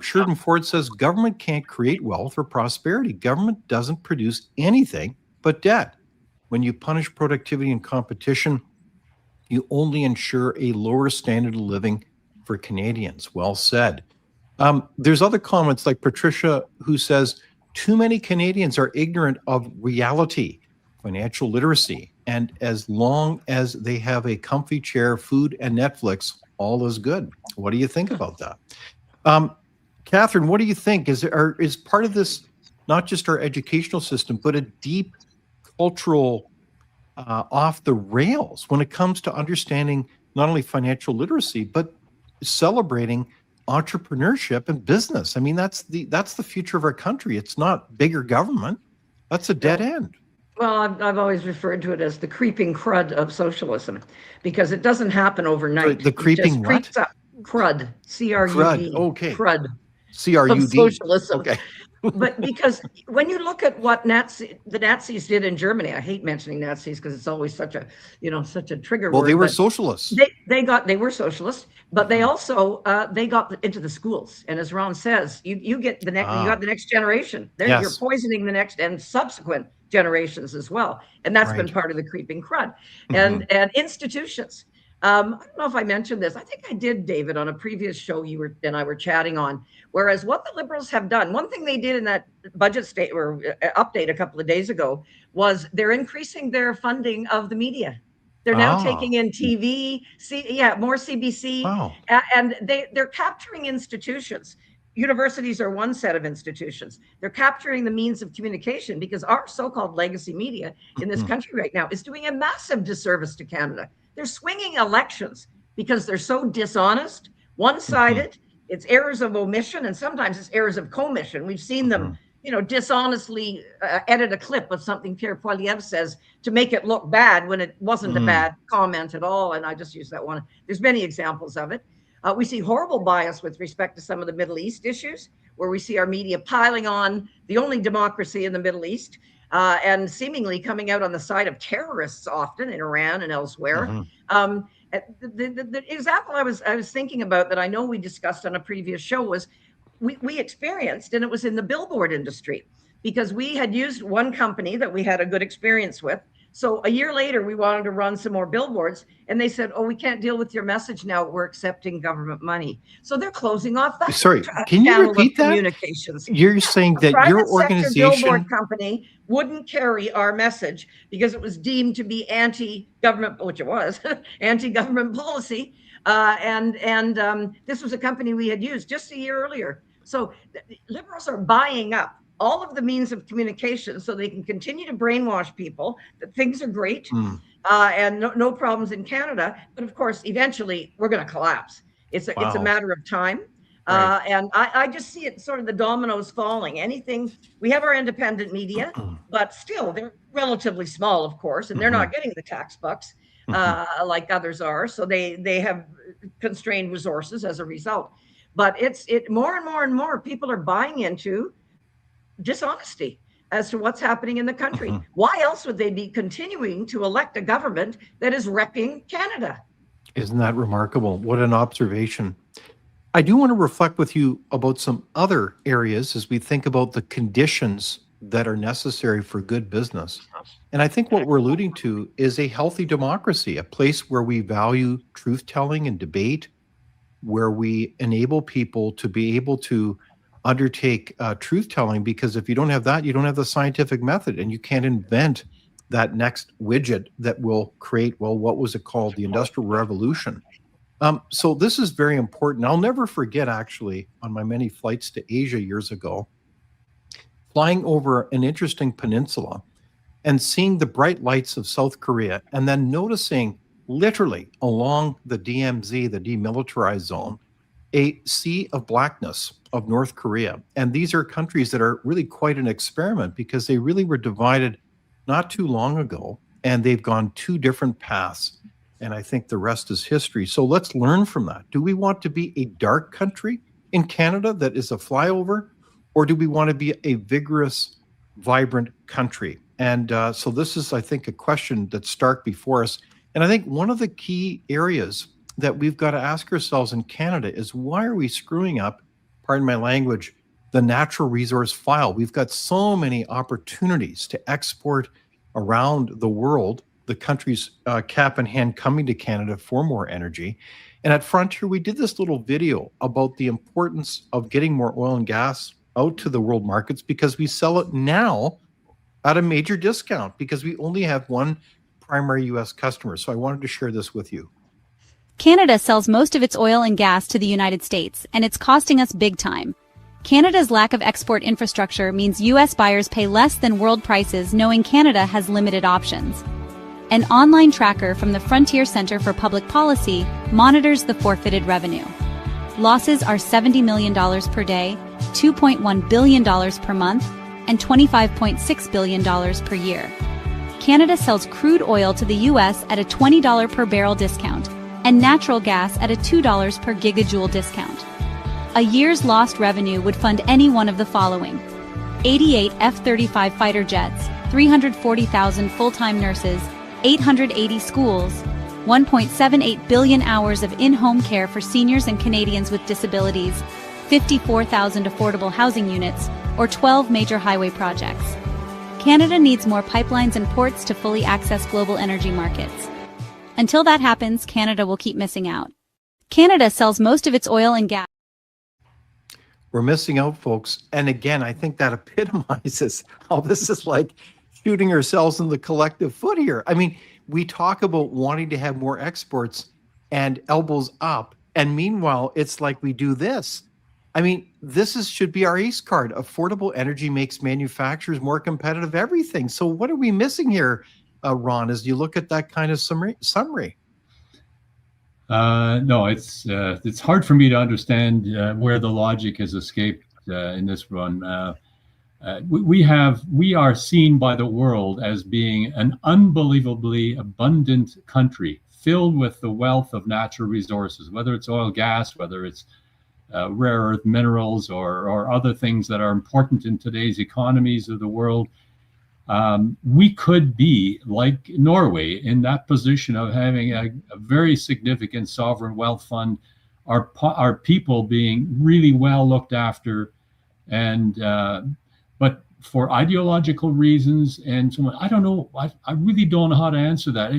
Sheridan Ford says, government can't create wealth or prosperity. Government doesn't produce anything but debt. When you punish productivity and competition, you only ensure a lower standard of living for Canadians. Well said. There's other comments like Patricia, who says, too many Canadians are ignorant of reality, financial literacy, and as long as they have a comfy chair, food, and Netflix, all is good. What do you think about that? Catherine, what do you think? Is part of this not just our educational system, but a deep cultural off the rails when it comes to understanding not only financial literacy, but celebrating entrepreneurship and business? I mean, that's the future of our country. It's not bigger government. That's a dead end. Well, I've always referred to it as the creeping crud of socialism, because it doesn't happen overnight. The creeping it just what? creeps up. Crud, C-R-U-D. Crud, okay. Crud. C-R-U-D. Of socialism. Okay. But because when you look at what the Nazis did in Germany, I hate mentioning Nazis because it's always such a trigger word. Well, they were socialists. They were socialists, but they also they got into the schools. And as Ron says, you get you got the next generation. Yes. You're poisoning the next and subsequent generations as I and that's been part of the creeping crud. And institutions. I don't know if I mentioned this. I think I did, David, on a previous show you and I were chatting on. Whereas what the Liberals have done, one thing they did in that budget update a couple of days ago was they're increasing their funding of the media. They're now taking in TV, more CBC, and they're capturing institutions. Universities are one set of institutions. They're capturing the means of communication because our so-called legacy media in this country right now is doing a massive disservice to Canada. They're swinging elections because they're so dishonest, one-sided. It's errors of omission, and sometimes it's errors of commission. We've seen them, dishonestly edit a clip of something Pierre Poilievre says to make it look bad when it wasn't a bad comment at all. And I just use that one. There's many examples of it. We see horrible bias with respect to some of the Middle East issues, where we see our media piling on the only democracy in the Middle East, and seemingly coming out on the side of terrorists often in Iran and elsewhere. The example I was thinking about that I know we discussed on a previous show was we experienced, and it was in the billboard industry, because we had used one company that we had a good experience with. So a year later, we wanted to run some more billboards, and they said, "Oh, we can't deal with your message now. We're accepting government money." So they're closing off that. Sorry, can you repeat that? Communications. You're saying that your organization, billboard company, wouldn't carry our message because it was deemed to be anti-government, which it was, anti-government policy. This was a company we had used just a year earlier. So Liberals are buying up all of the means of communication so they can continue to brainwash people that things are great and no problems in Canada. But of course, eventually we're going to collapse. It's a matter of time. And I just see it sort of the dominoes falling. We have our independent media, but still they're relatively small, of course, and they're not getting the tax bucks like others are. So they have constrained resources as a result. But more and more and more people are buying into dishonesty as to what's happening in the country. Why else would they be continuing to elect a government that is wrecking Canada? Isn't that remarkable? What an observation. I do want to reflect with you about some other areas as we think about the conditions that are necessary for good business. And I think what we're alluding to is a healthy democracy, a place where we value truth-telling and debate, where we enable people to be able to undertake truth-telling, because if you don't have that, you don't have the scientific method, and you can't invent that next widget that will create, what was it called? The Industrial Revolution. So this is very important. I'll never forget, actually, on my many flights to Asia years ago, flying over an interesting peninsula and seeing the bright lights of South Korea, and then noticing literally along the DMZ, the demilitarized zone, a sea of blackness of North Korea. And these are countries that are really quite an experiment, because they really were divided not too long ago, and they've gone two different paths. And I think the rest is history. So let's learn from that. Do we want to be a dark country in Canada that is a flyover, or do we want to be a vigorous, vibrant country? And so this is, I think, a question that's stark before us. And I think one of the key areas that we've got to ask ourselves in Canada is, why are we screwing up, pardon my language, the natural resource file? We've got so many opportunities to export around the world, the countries cap in hand coming to Canada for more energy. And at Frontier, we did this little video about the importance of getting more oil and gas out to the world markets, because we sell it now at a major discount, because we only have one primary U.S. customer. So I wanted to share this with you. Canada sells most of its oil and gas to the United States, and it's costing us big time. Canada's lack of export infrastructure means U.S. buyers pay less than world prices, knowing Canada has limited options. An online tracker from the Frontier Centre for Public Policy monitors the forfeited revenue. Losses are $70 million per day, $2.1 billion per month, and $25.6 billion per year. Canada sells crude oil to the U.S. at a $20 per barrel discount, and natural gas at a $2 per gigajoule discount. A year's lost revenue would fund any one of the following: 88 F-35 fighter jets, 340,000 full-time nurses, 880 schools, 1.78 billion hours of in-home care for seniors and Canadians with disabilities, 54,000 affordable housing units, or 12 major highway projects. Canada needs more pipelines and ports to fully access global energy markets. Until that happens, Canada will keep missing out. Canada sells most of its oil and gas. We're missing out, folks. And again, I think that epitomizes how this is like shooting ourselves in the collective foot here. I mean, we talk about wanting to have more exports and elbows up. And meanwhile, it's like we do this. I mean, should be our ace card. Affordable energy makes manufacturers more competitive, everything. So what are we missing here, Ron, as you look at that kind of summary? No, it's hard for me to understand where the logic has escaped in this run. We are seen by the world as being an unbelievably abundant country filled with the wealth of natural resources, whether it's oil, gas, whether it's rare earth minerals or other things that are important in today's economies of the world. We could be like Norway in that position of having a very significant sovereign wealth fund, our people being really well looked after, and but for ideological reasons and so on, I don't know. I really don't know how to answer that.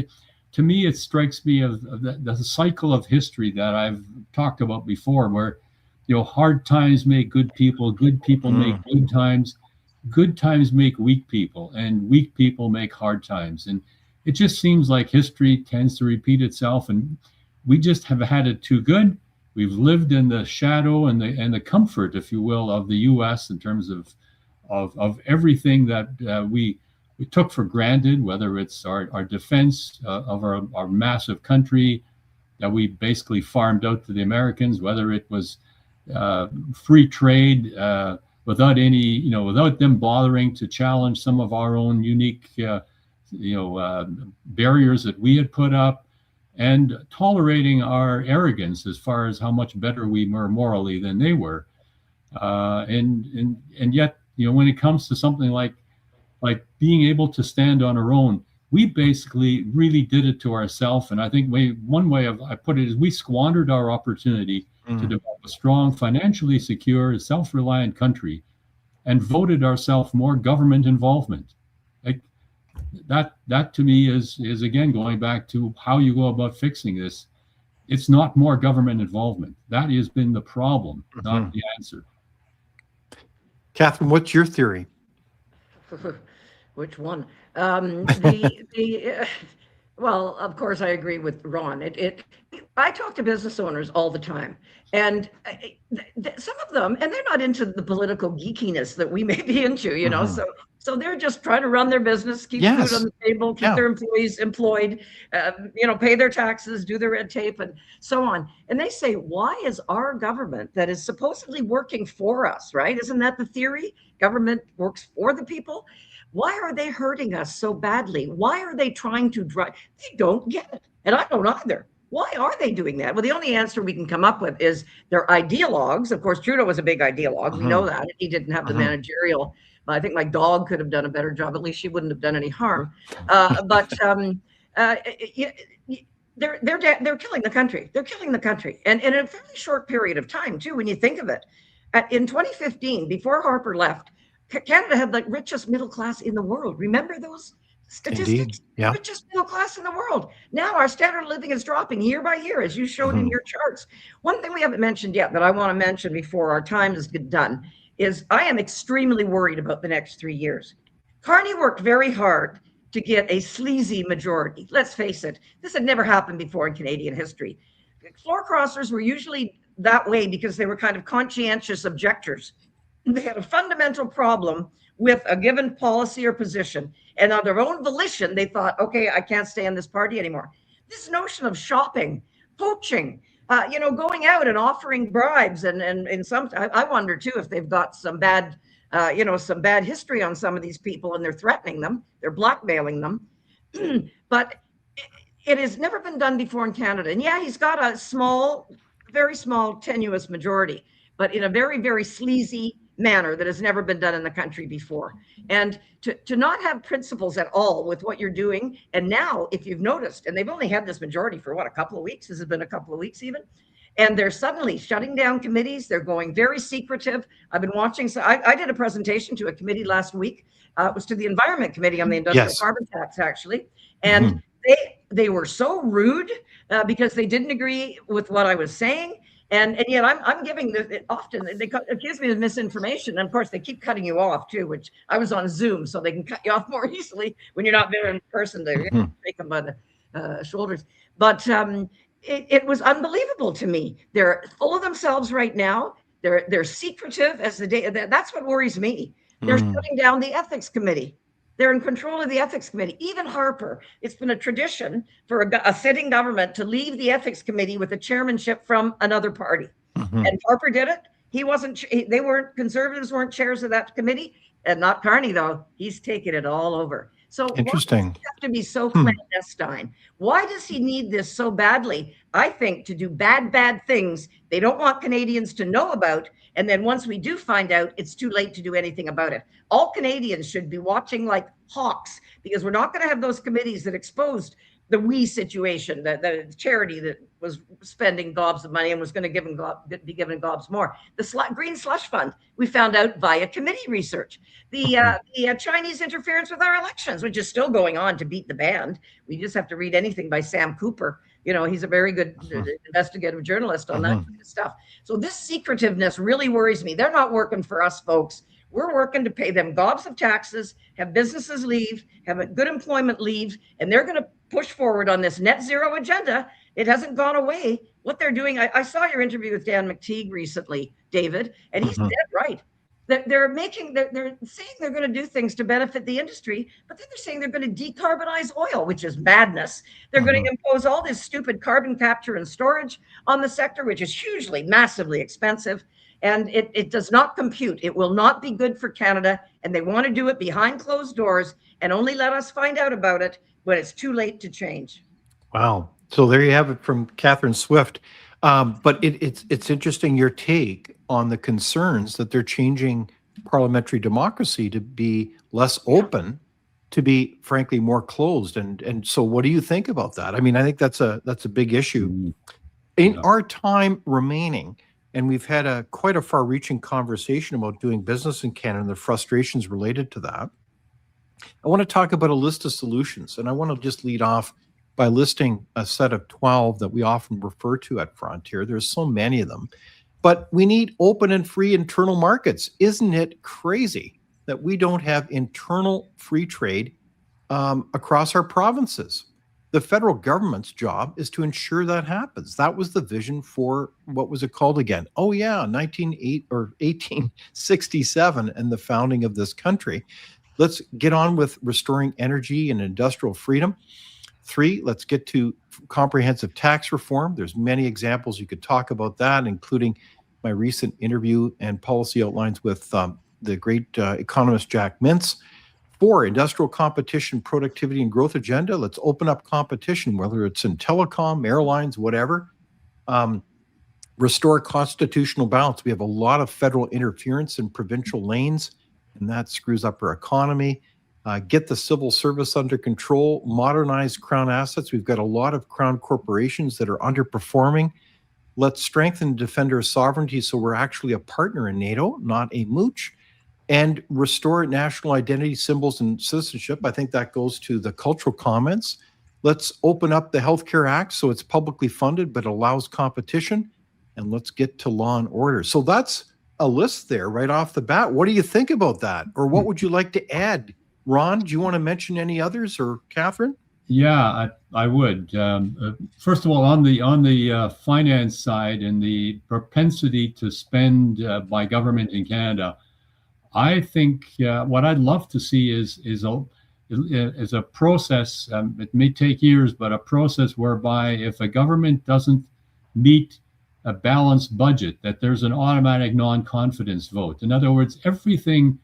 To me, it strikes me of the cycle of history that I've talked about before, where hard times make good people make good times make weak people, and weak people make hard times. And it just seems like history tends to repeat itself, and we just have had it too good. We've lived in the shadow and the comfort, if you will, of the U.S. in terms of everything that we took for granted, whether it's our defense of our massive country that we basically farmed out to the Americans, whether it was free trade without without them bothering to challenge some of our own unique barriers that we had put up, and tolerating our arrogance as far as how much better we were morally than they were, and yet when it comes to something like being able to stand on our own, we basically really did it to ourselves. And I think one way I put it is we squandered our opportunity to develop a strong, financially secure, self-reliant country, and voted ourselves more government involvement. Like that to me is again going back to how you go about fixing this. It's not more government involvement. That has been the problem, not the answer. Catherine, what's your theory? Which one? Well, of course, I agree with Ron. I talk to business owners all the time, and some of them, and they're not into the political geekiness that we may be into, so they're just trying to run their business, keep food on the table, keep their employees employed, pay their taxes, do their red tape, and so on. And they say, why is our government that is supposedly working for us, right? Isn't that the theory? Government works for the people. Why are they hurting us so badly? Why are they trying to drive? They don't get it. And I don't either. Why are they doing that? Well, the only answer we can come up with is they're ideologues. Of course, Trudeau was a big ideologue. We know that. He didn't have the managerial. I think my dog could have done a better job. At least she wouldn't have done any harm. But they're killing the country. They're killing the country. And in a fairly short period of time, too, when you think of it. In 2015, before Harper left, Canada had the richest middle class in the world. Remember those statistics? Indeed. Yeah. Richest middle class in the world. Now our standard of living is dropping year by year, as you showed in your charts. One thing we haven't mentioned yet that I want to mention before our time is done is I am extremely worried about the next 3 years. Carney worked very hard to get a sleazy majority. Let's face it, this had never happened before in Canadian history. Floor crossers were usually that way because they were kind of conscientious objectors. They had a fundamental problem with a given policy or position, and on their own volition, they thought, okay, I can't stay in this party anymore. This notion of shopping, poaching, going out and offering bribes, and some, I wonder too if they've got some bad, some bad history on some of these people, and they're threatening them, they're blackmailing them. But it has never been done before in Canada. And yeah, he's got a small, very small, tenuous majority, but in a very, very sleazy, manner that has never been done in the country before. And to not have principles at all with what you're doing. And now, if you've noticed, and they've only had this majority for what, a couple of weeks? Has it been a couple of weeks even? And they're suddenly shutting down committees. They're going very secretive. I've been watching. So I did a presentation to a committee last week. It was to the Environment Committee on the industrial carbon tax, actually. And they were so rude because they didn't agree with what I was saying. And yet I'm giving often they accuse me of misinformation. And of course, they keep cutting you off too, which I was on Zoom, so they can cut you off more easily when you're not there in person to take them by the shoulders. But it was unbelievable to me. They're full of themselves right now. They're secretive as the day. That's what worries me. They're shutting down the ethics committee. They're in control of the ethics committee. Even Harper, it's been a tradition for a sitting government to leave the ethics committee with a chairmanship from another party. And Harper did it. He wasn't, conservatives weren't chairs of that committee. And not Carney, though. He's taken it all over. So interesting. Why does he have to be so clandestine? Why does he need this so badly? I think to do bad things they don't want Canadians to know about. And then once we do find out, it's too late to do anything about it. All Canadians should be watching like hawks, because we're not going to have those committees that exposed the WE situation, the charity that was spending gobs of money and was going to be given gobs more. The Green Slush Fund, we found out via committee research. The Chinese interference with our elections, which is still going on to beat the band. We just have to read anything by Sam Cooper. You know, he's a very good investigative journalist on that kind of stuff. So this secretiveness really worries me. They're not working for us, folks. We're working to pay them gobs of taxes, have businesses leave, have a good employment leave, and they're going to push forward on this net zero agenda. It hasn't gone away. What they're doing, I saw your interview with Dan McTeague recently, David, and he's dead right. They're saying they're going to do things to benefit the industry, but then they're saying they're going to decarbonize oil, which is madness. They're going to impose all this stupid carbon capture and storage on the sector, which is hugely, massively expensive. And it does not compute. It will not be good for Canada. And they want to do it behind closed doors and only let us find out about it when it's too late to change. Wow. So there you have it from Catherine Swift. But it's interesting, your take on the concerns that they're changing parliamentary democracy to be less open, to be frankly more closed. And so what do you think about that? I mean, I think that's a big issue. In our time remaining, and we've had quite a far-reaching conversation about doing business in Canada and the frustrations related to that. I want to talk about a list of solutions, and I want to just lead off by listing a set of 12 that we often refer to at Frontier. There's so many of them, but we need open and free internal markets. Isn't it crazy that we don't have internal free trade across our provinces? The federal government's job is to ensure that happens. That was the vision for, what was it called again? Oh yeah, 1867 and the founding of this country. Let's get on with restoring energy and industrial freedom. 3, let's get to comprehensive tax reform. There's many examples you could talk about that, including my recent interview and policy outlines with the great economist Jack Mintz. 4, industrial competition, productivity, and growth agenda. Let's open up competition, whether it's in telecom, airlines, whatever. Restore constitutional balance. We have a lot of federal interference in provincial lanes, and that screws up our economy. Get the civil service under control, modernize Crown assets. We've got a lot of Crown corporations that are underperforming. Let's strengthen and defend our sovereignty so we're actually a partner in NATO, not a mooch. And restore national identity, symbols, and citizenship. I think that goes to the cultural comments. Let's open up the Healthcare Act so it's publicly funded but allows competition. And let's get to law and order. So that's a list there right off the bat. What do you think about that? Or what would you like to add? Ron, do you want to mention any others, or Catherine? Yeah, I would. First of all, on the finance side and the propensity to spend by government in Canada, I think what I'd love to see is a process. It may take years, but a process whereby if a government doesn't meet a balanced budget, that there's an automatic non-confidence vote. In other words, everything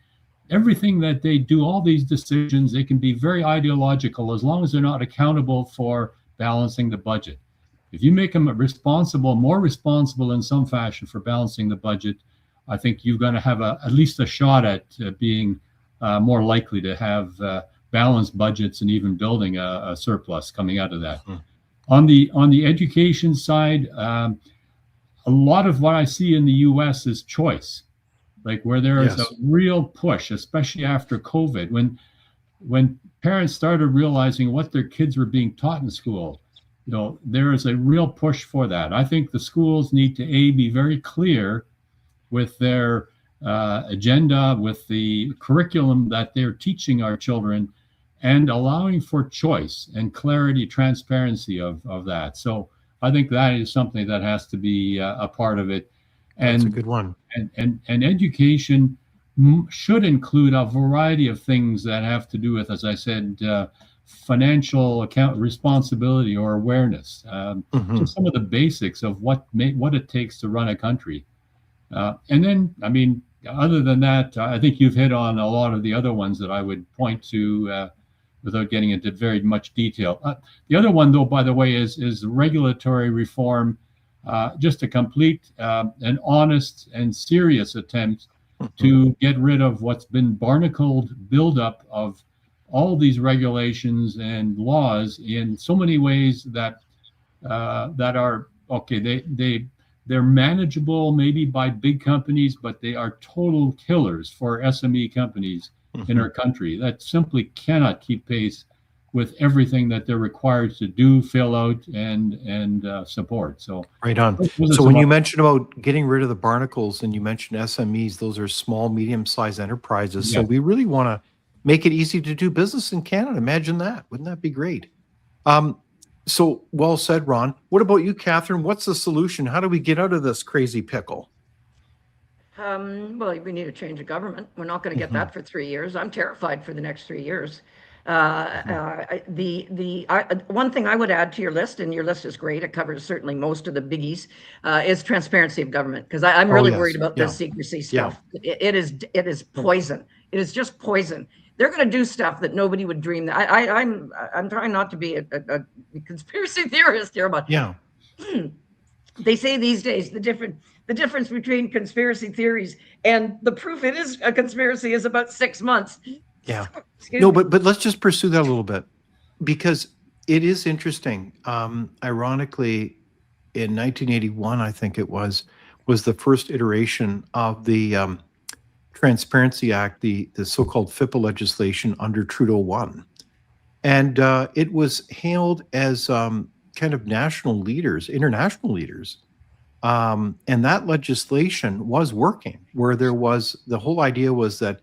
that they do, all these decisions, they can be very ideological as long as they're not accountable for balancing the budget. If you make them more responsible in some fashion for balancing the budget, I think you're going to have at least a shot at being more likely to have balanced budgets and even building a surplus coming out of that. On the education side, a lot of what I see in the U.S. is choice, like where there is a real push, especially after COVID, when parents started realizing what their kids were being taught in school. There is a real push for that. I think the schools need to be very clear with their agenda, with the curriculum that they're teaching our children, and allowing for choice and clarity, transparency of that. So I think that is something that has to be a part of it. And that's a good one. And education should include a variety of things that have to do with, as I said, financial account responsibility or awareness. Just some of the basics of what it takes to run a country. And then, I mean, other than that, I think you've hit on a lot of the other ones that I would point to without getting into very much detail. The other one, though, by the way, is regulatory reform, just a complete and honest and serious attempt to get rid of what's been barnacled buildup of all these regulations and laws in so many ways that are okay. They're manageable maybe by big companies, but they are total killers for SME companies in our country that simply cannot keep pace with everything that they're required to do, fill out, and support. So right on. So when you mentioned about getting rid of the barnacles and you mentioned SMEs, those are small, medium-sized enterprises. So we really want to make it easy to do business in Canada. Imagine that. Wouldn't that be great? So well said, Ron. What about you, Catherine? What's the solution? How do we get out of this crazy pickle? Well, we need a change of government. We're not going to get that for 3 years. I'm terrified for the next 3 years. One thing I would add to your list, and your list is great, it covers certainly most of the biggies, is transparency of government, because I'm really worried about this secrecy stuff. It is poison. It is just poison. They're going to do stuff that nobody would dream. I'm trying not to be a conspiracy theorist here, but they say these days the difference between conspiracy theories and the proof it is a conspiracy is about 6 months. Yeah. No, but let's just pursue that a little bit, because it is interesting. Ironically, in 1981, I think it was the first iteration of the Transparency Act, the so-called FIPA legislation under Trudeau 1. And it was hailed as kind of national leaders, international leaders. And that legislation was working, where there was, the whole idea was that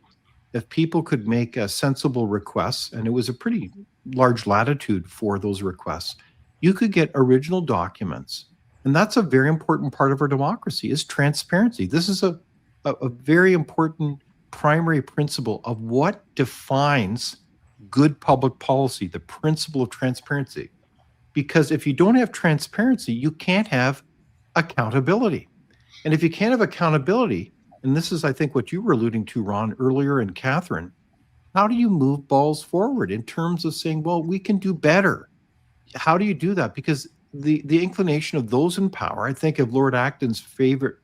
if people could make sensible requests, and it was a pretty large latitude for those requests, you could get original documents. And that's a very important part of our democracy, is transparency. This is a very important primary principle of what defines good public policy, the principle of transparency. Because if you don't have transparency, you can't have accountability. And if you can't have accountability, and this is, I think, what you were alluding to, Ron, earlier, and Catherine, how do you move balls forward in terms of saying, well, we can do better? How do you do that? Because the inclination of those in power, I think of Lord Acton's favorite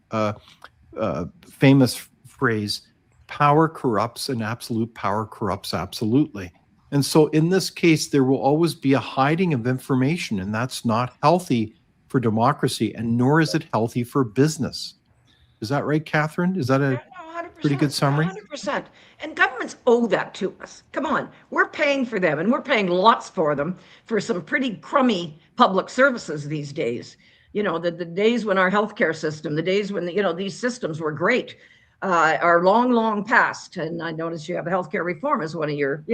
famous phrase, power corrupts and absolute power corrupts absolutely. And so in this case, there will always be a hiding of information, and that's not healthy for democracy, and nor is it healthy for business. Is that right, Catherine? Is that a pretty good summary? 100%. And governments owe that to us. Come on, we're paying for them, and we're paying lots for them for some pretty crummy public services these days. You know, the days when our healthcare system, the days when, these systems were great, are long, long past. And I notice you have healthcare reform as one of your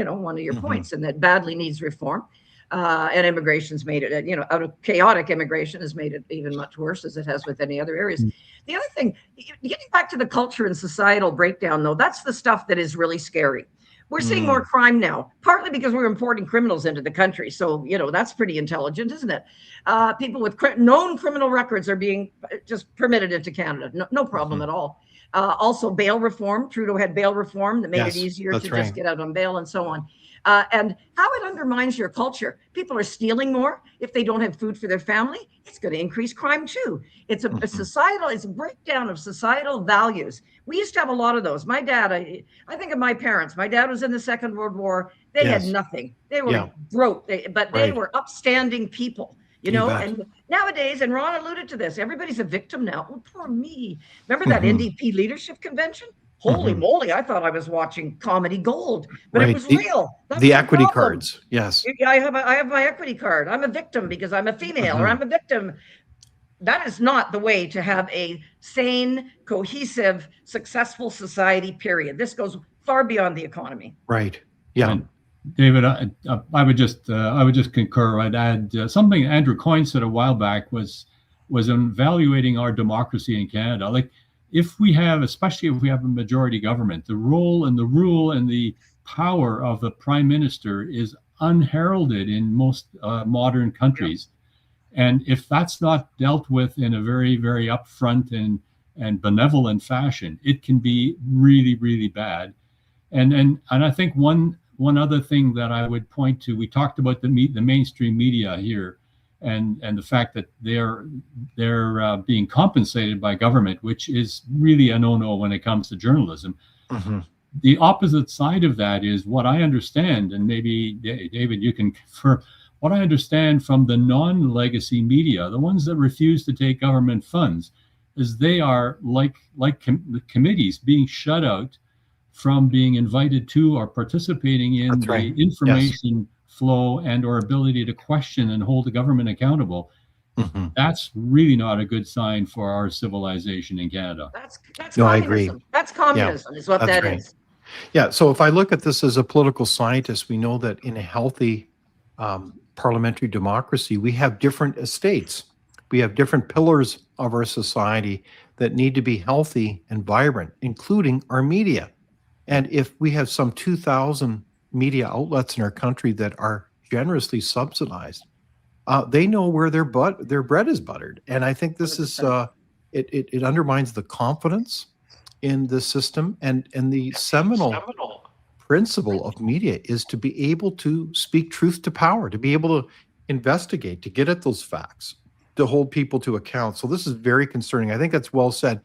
points, and that badly needs reform. And immigration's made it, out of chaotic immigration has made it even much worse, as it has with any other areas. The other thing, getting back to the culture and societal breakdown, though, that's the stuff that is really scary. We're seeing more crime now, partly because we're importing criminals into the country. So, that's pretty intelligent, isn't it? People with known criminal records are being just permitted into Canada. No problem at all. Also bail reform. Trudeau had bail reform that made it easier to just get out on bail and so on. And how it undermines your culture. People are stealing more. If they don't have food for their family, it's going to increase crime too. It's a societal, it's a breakdown of societal values. We used to have a lot of those. My dad, I think of my parents. My dad was in the Second World War. They had nothing. They were broke, but they were upstanding people. You know, and nowadays, and Ron alluded to this, everybody's a victim now. Oh, poor me. Remember that NDP leadership convention? Holy moly, I thought I was watching comedy gold, but it was real. The equity cards, yes. I have my equity card. I'm a victim because I'm a female, or I'm a victim. That is not the way to have a sane, cohesive, successful society, period. This goes far beyond the economy. Right, yeah. And David, I would just concur. I'd add something Andrew Coyne said a while back was evaluating our democracy in Canada. Like, if we have, especially if we have a majority government, the role and the rule and the power of the prime minister is unheralded in most modern countries. And if that's not dealt with in a very, very upfront and benevolent fashion, it can be really, really bad. And I think one other thing that I would point to, we talked about the mainstream media here, and the fact that they're being compensated by government, which is really a no-no when it comes to journalism. The opposite side of that is what I understand, and maybe David, you can confirm. What I understand from the non-legacy media, the ones that refuse to take government funds, is they are like the committees being shut out from being invited to or participating in the information flow and or ability to question and hold the government accountable. That's really not a good sign for our civilization in Canada. That's no, communism. I agree. That's communism is what that is. Yeah, so if I look at this as a political scientist, we know that in a healthy parliamentary democracy, we have different estates. We have different pillars of our society that need to be healthy and vibrant, including our media. And if we have some 2,000 media outlets in our country that are generously subsidized, they know where their bread is buttered. And I think this is, it undermines the confidence in the system. And the seminal principle of media is to be able to speak truth to power, to be able to investigate, to get at those facts, to hold people to account. So this is very concerning. I think that's well said.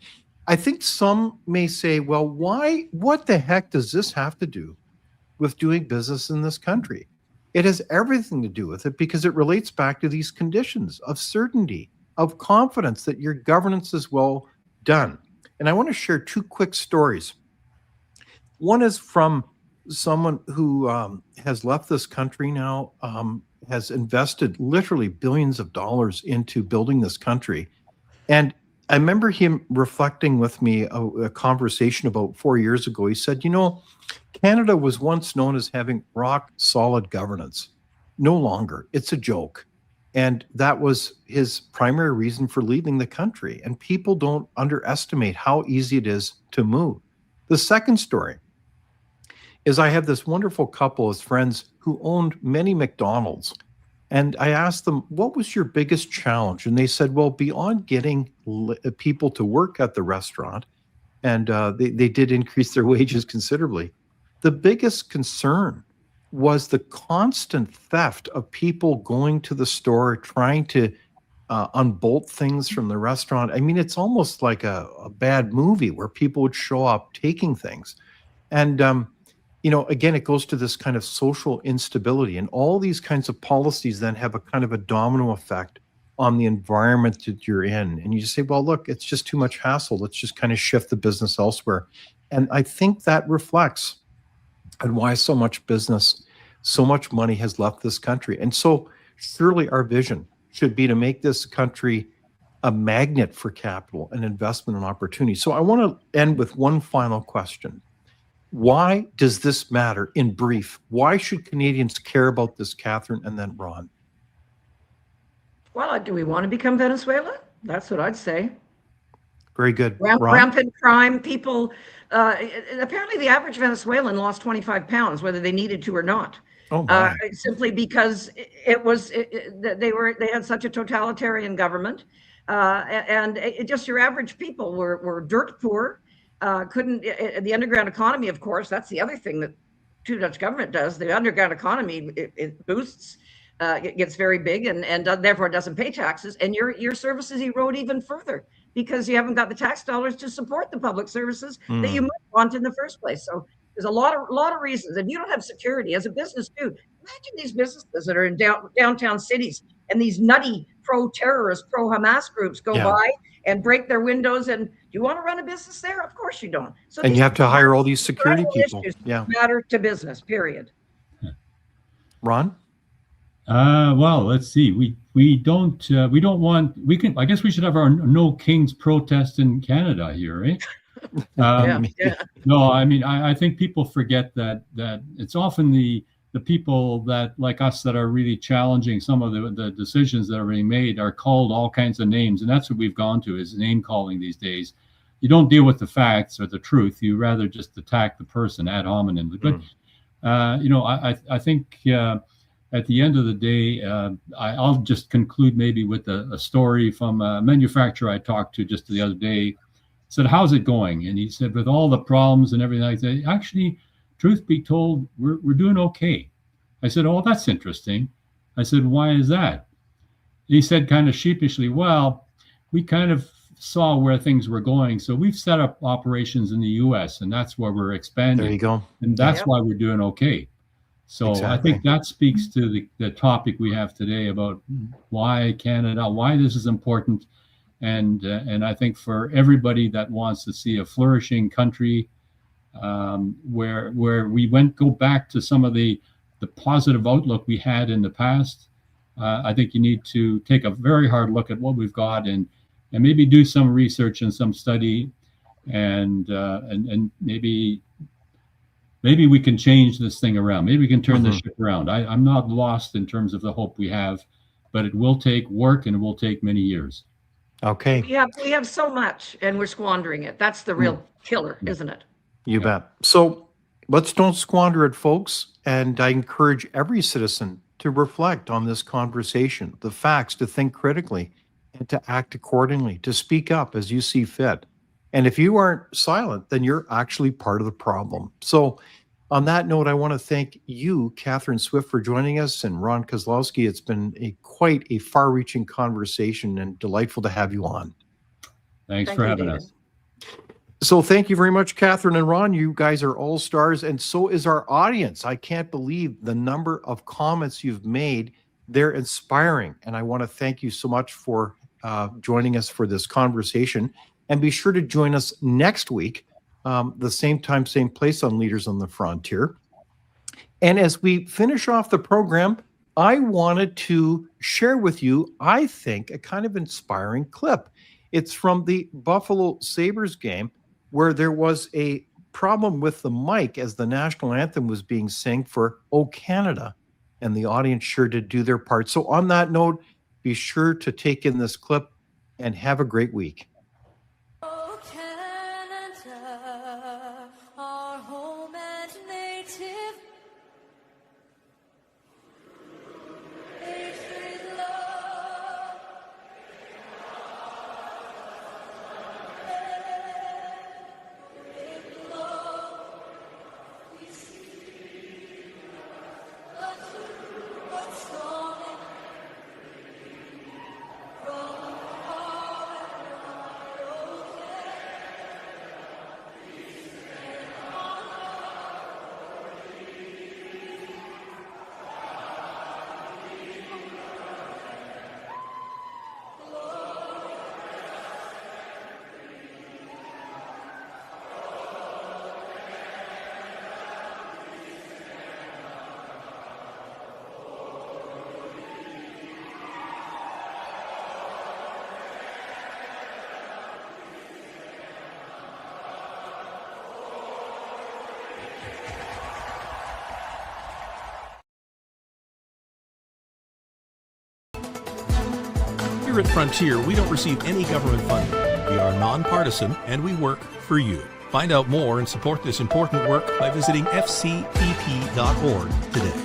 I think some may say, well, what the heck does this have to do with doing business in this country? It has everything to do with it because it relates back to these conditions of certainty, of confidence that your governance is well done. And I want to share two quick stories. One is from someone who has left this country now, has invested literally billions of dollars into building this country. And I remember him reflecting with me a conversation about 4 years ago. He said, you know, Canada was once known as having rock solid governance. No longer. It's a joke. And that was his primary reason for leaving the country. And people don't underestimate how easy it is to move. The second story is I have this wonderful couple as friends who owned many McDonald's. And I asked them, what was your biggest challenge? And they said, well, beyond getting people to work at the restaurant, and they did increase their wages considerably, the biggest concern was the constant theft of people going to the store, trying to unbolt things from the restaurant. I mean, it's almost like a bad movie where people would show up taking things. And you know, again, it goes to this kind of social instability, and all these kinds of policies then have a kind of a domino effect on the environment that you're in. And you just say, well, look, it's just too much hassle. Let's just kind of shift the business elsewhere. And I think that reflects on why so much business, so much money has left this country. And so surely our vision should be to make this country a magnet for capital and investment and opportunity. So I want to end with one final question. Why does this matter in brief? Why should Canadians care about this, Catherine, and then Ron? Well, do we want to become Venezuela? That's what I'd say. Very good. Rampant crime. People, apparently the average Venezuelan lost 25 pounds, whether they needed to or not. Oh, simply because they had such a totalitarian government. And just your average people were dirt poor. the underground economy, of course, that's the other thing that the Dutch government does. The underground economy, it boosts, it gets very big and therefore doesn't pay taxes. And your services erode even further because you haven't got the tax dollars to support the public services that you might want in the first place. So there's a lot of reasons. And you don't have security as a business too. Imagine these businesses that are in downtown cities and these nutty pro-terrorist, pro-Hamas groups go by and break their windows. And do you want to run a business there? Of course you don't. So and you have to hire all these security people. Yeah, matter to business. Period. Ron. Well, let's see. We don't want. We can. I guess we should have our No Kings protest in Canada here, eh? Yeah. No, I mean, I think people forget that it's often the people that like us that are really challenging some of the decisions that are being made are called all kinds of names, and that's what we've gone to is name calling these days. You don't deal with the facts or the truth. You rather just attack the person ad hominem. But I think at the end of the day, I'll just conclude maybe with a story from a manufacturer I talked to just the other day. Said, how's it going? And he said, with all the problems and everything like that, actually, truth be told, we're doing okay. I said, oh, that's interesting. I said, why is that? He said kind of sheepishly, well, we kind of saw where things were going. So we've set up operations in the US and that's where we're expanding. There you go. And that's why we're doing okay. So exactly. I think that speaks to the topic we have today about why Canada, why this is important. And I think for everybody that wants to see a flourishing country where we go back to some of the positive outlook we had in the past, I think you need to take a very hard look at what we've got and maybe do some research and some study and maybe we can change this thing around. Maybe we can turn this ship around. I'm not lost in terms of the hope we have, but it will take work and it will take many years. Okay. We have so much and we're squandering it. That's the real killer, isn't it? You bet. So let's don't squander it, folks. And I encourage every citizen to reflect on this conversation, the facts, to think critically and to act accordingly, to speak up as you see fit. And if you aren't silent, then you're actually part of the problem. So on that note, I want to thank you, Catherine Swift, for joining us, and Ron Koslowsky. It's been quite a far-reaching conversation and delightful to have you on. Thanks for having us. So thank you very much, Catherine and Ron. You guys are all stars, and so is our audience. I can't believe the number of comments you've made. They're inspiring, and I want to thank you so much for joining us for this conversation. And be sure to join us next week, the same time, same place on Leaders on the Frontier. And as we finish off the program, I wanted to share with you, I think, a kind of inspiring clip. It's from the Buffalo Sabres game where there was a problem with the mic as the national anthem was being sung for "O Canada," and the audience sure did do their part. So on that note, be sure to take in this clip and have a great week. Oh, Canada, our home and native, patriot love, great love, we see, but what's coming from Here at Frontier, we don't receive any government funding. We are nonpartisan and we work for you. Find out more and support this important work by visiting fcpp.org today.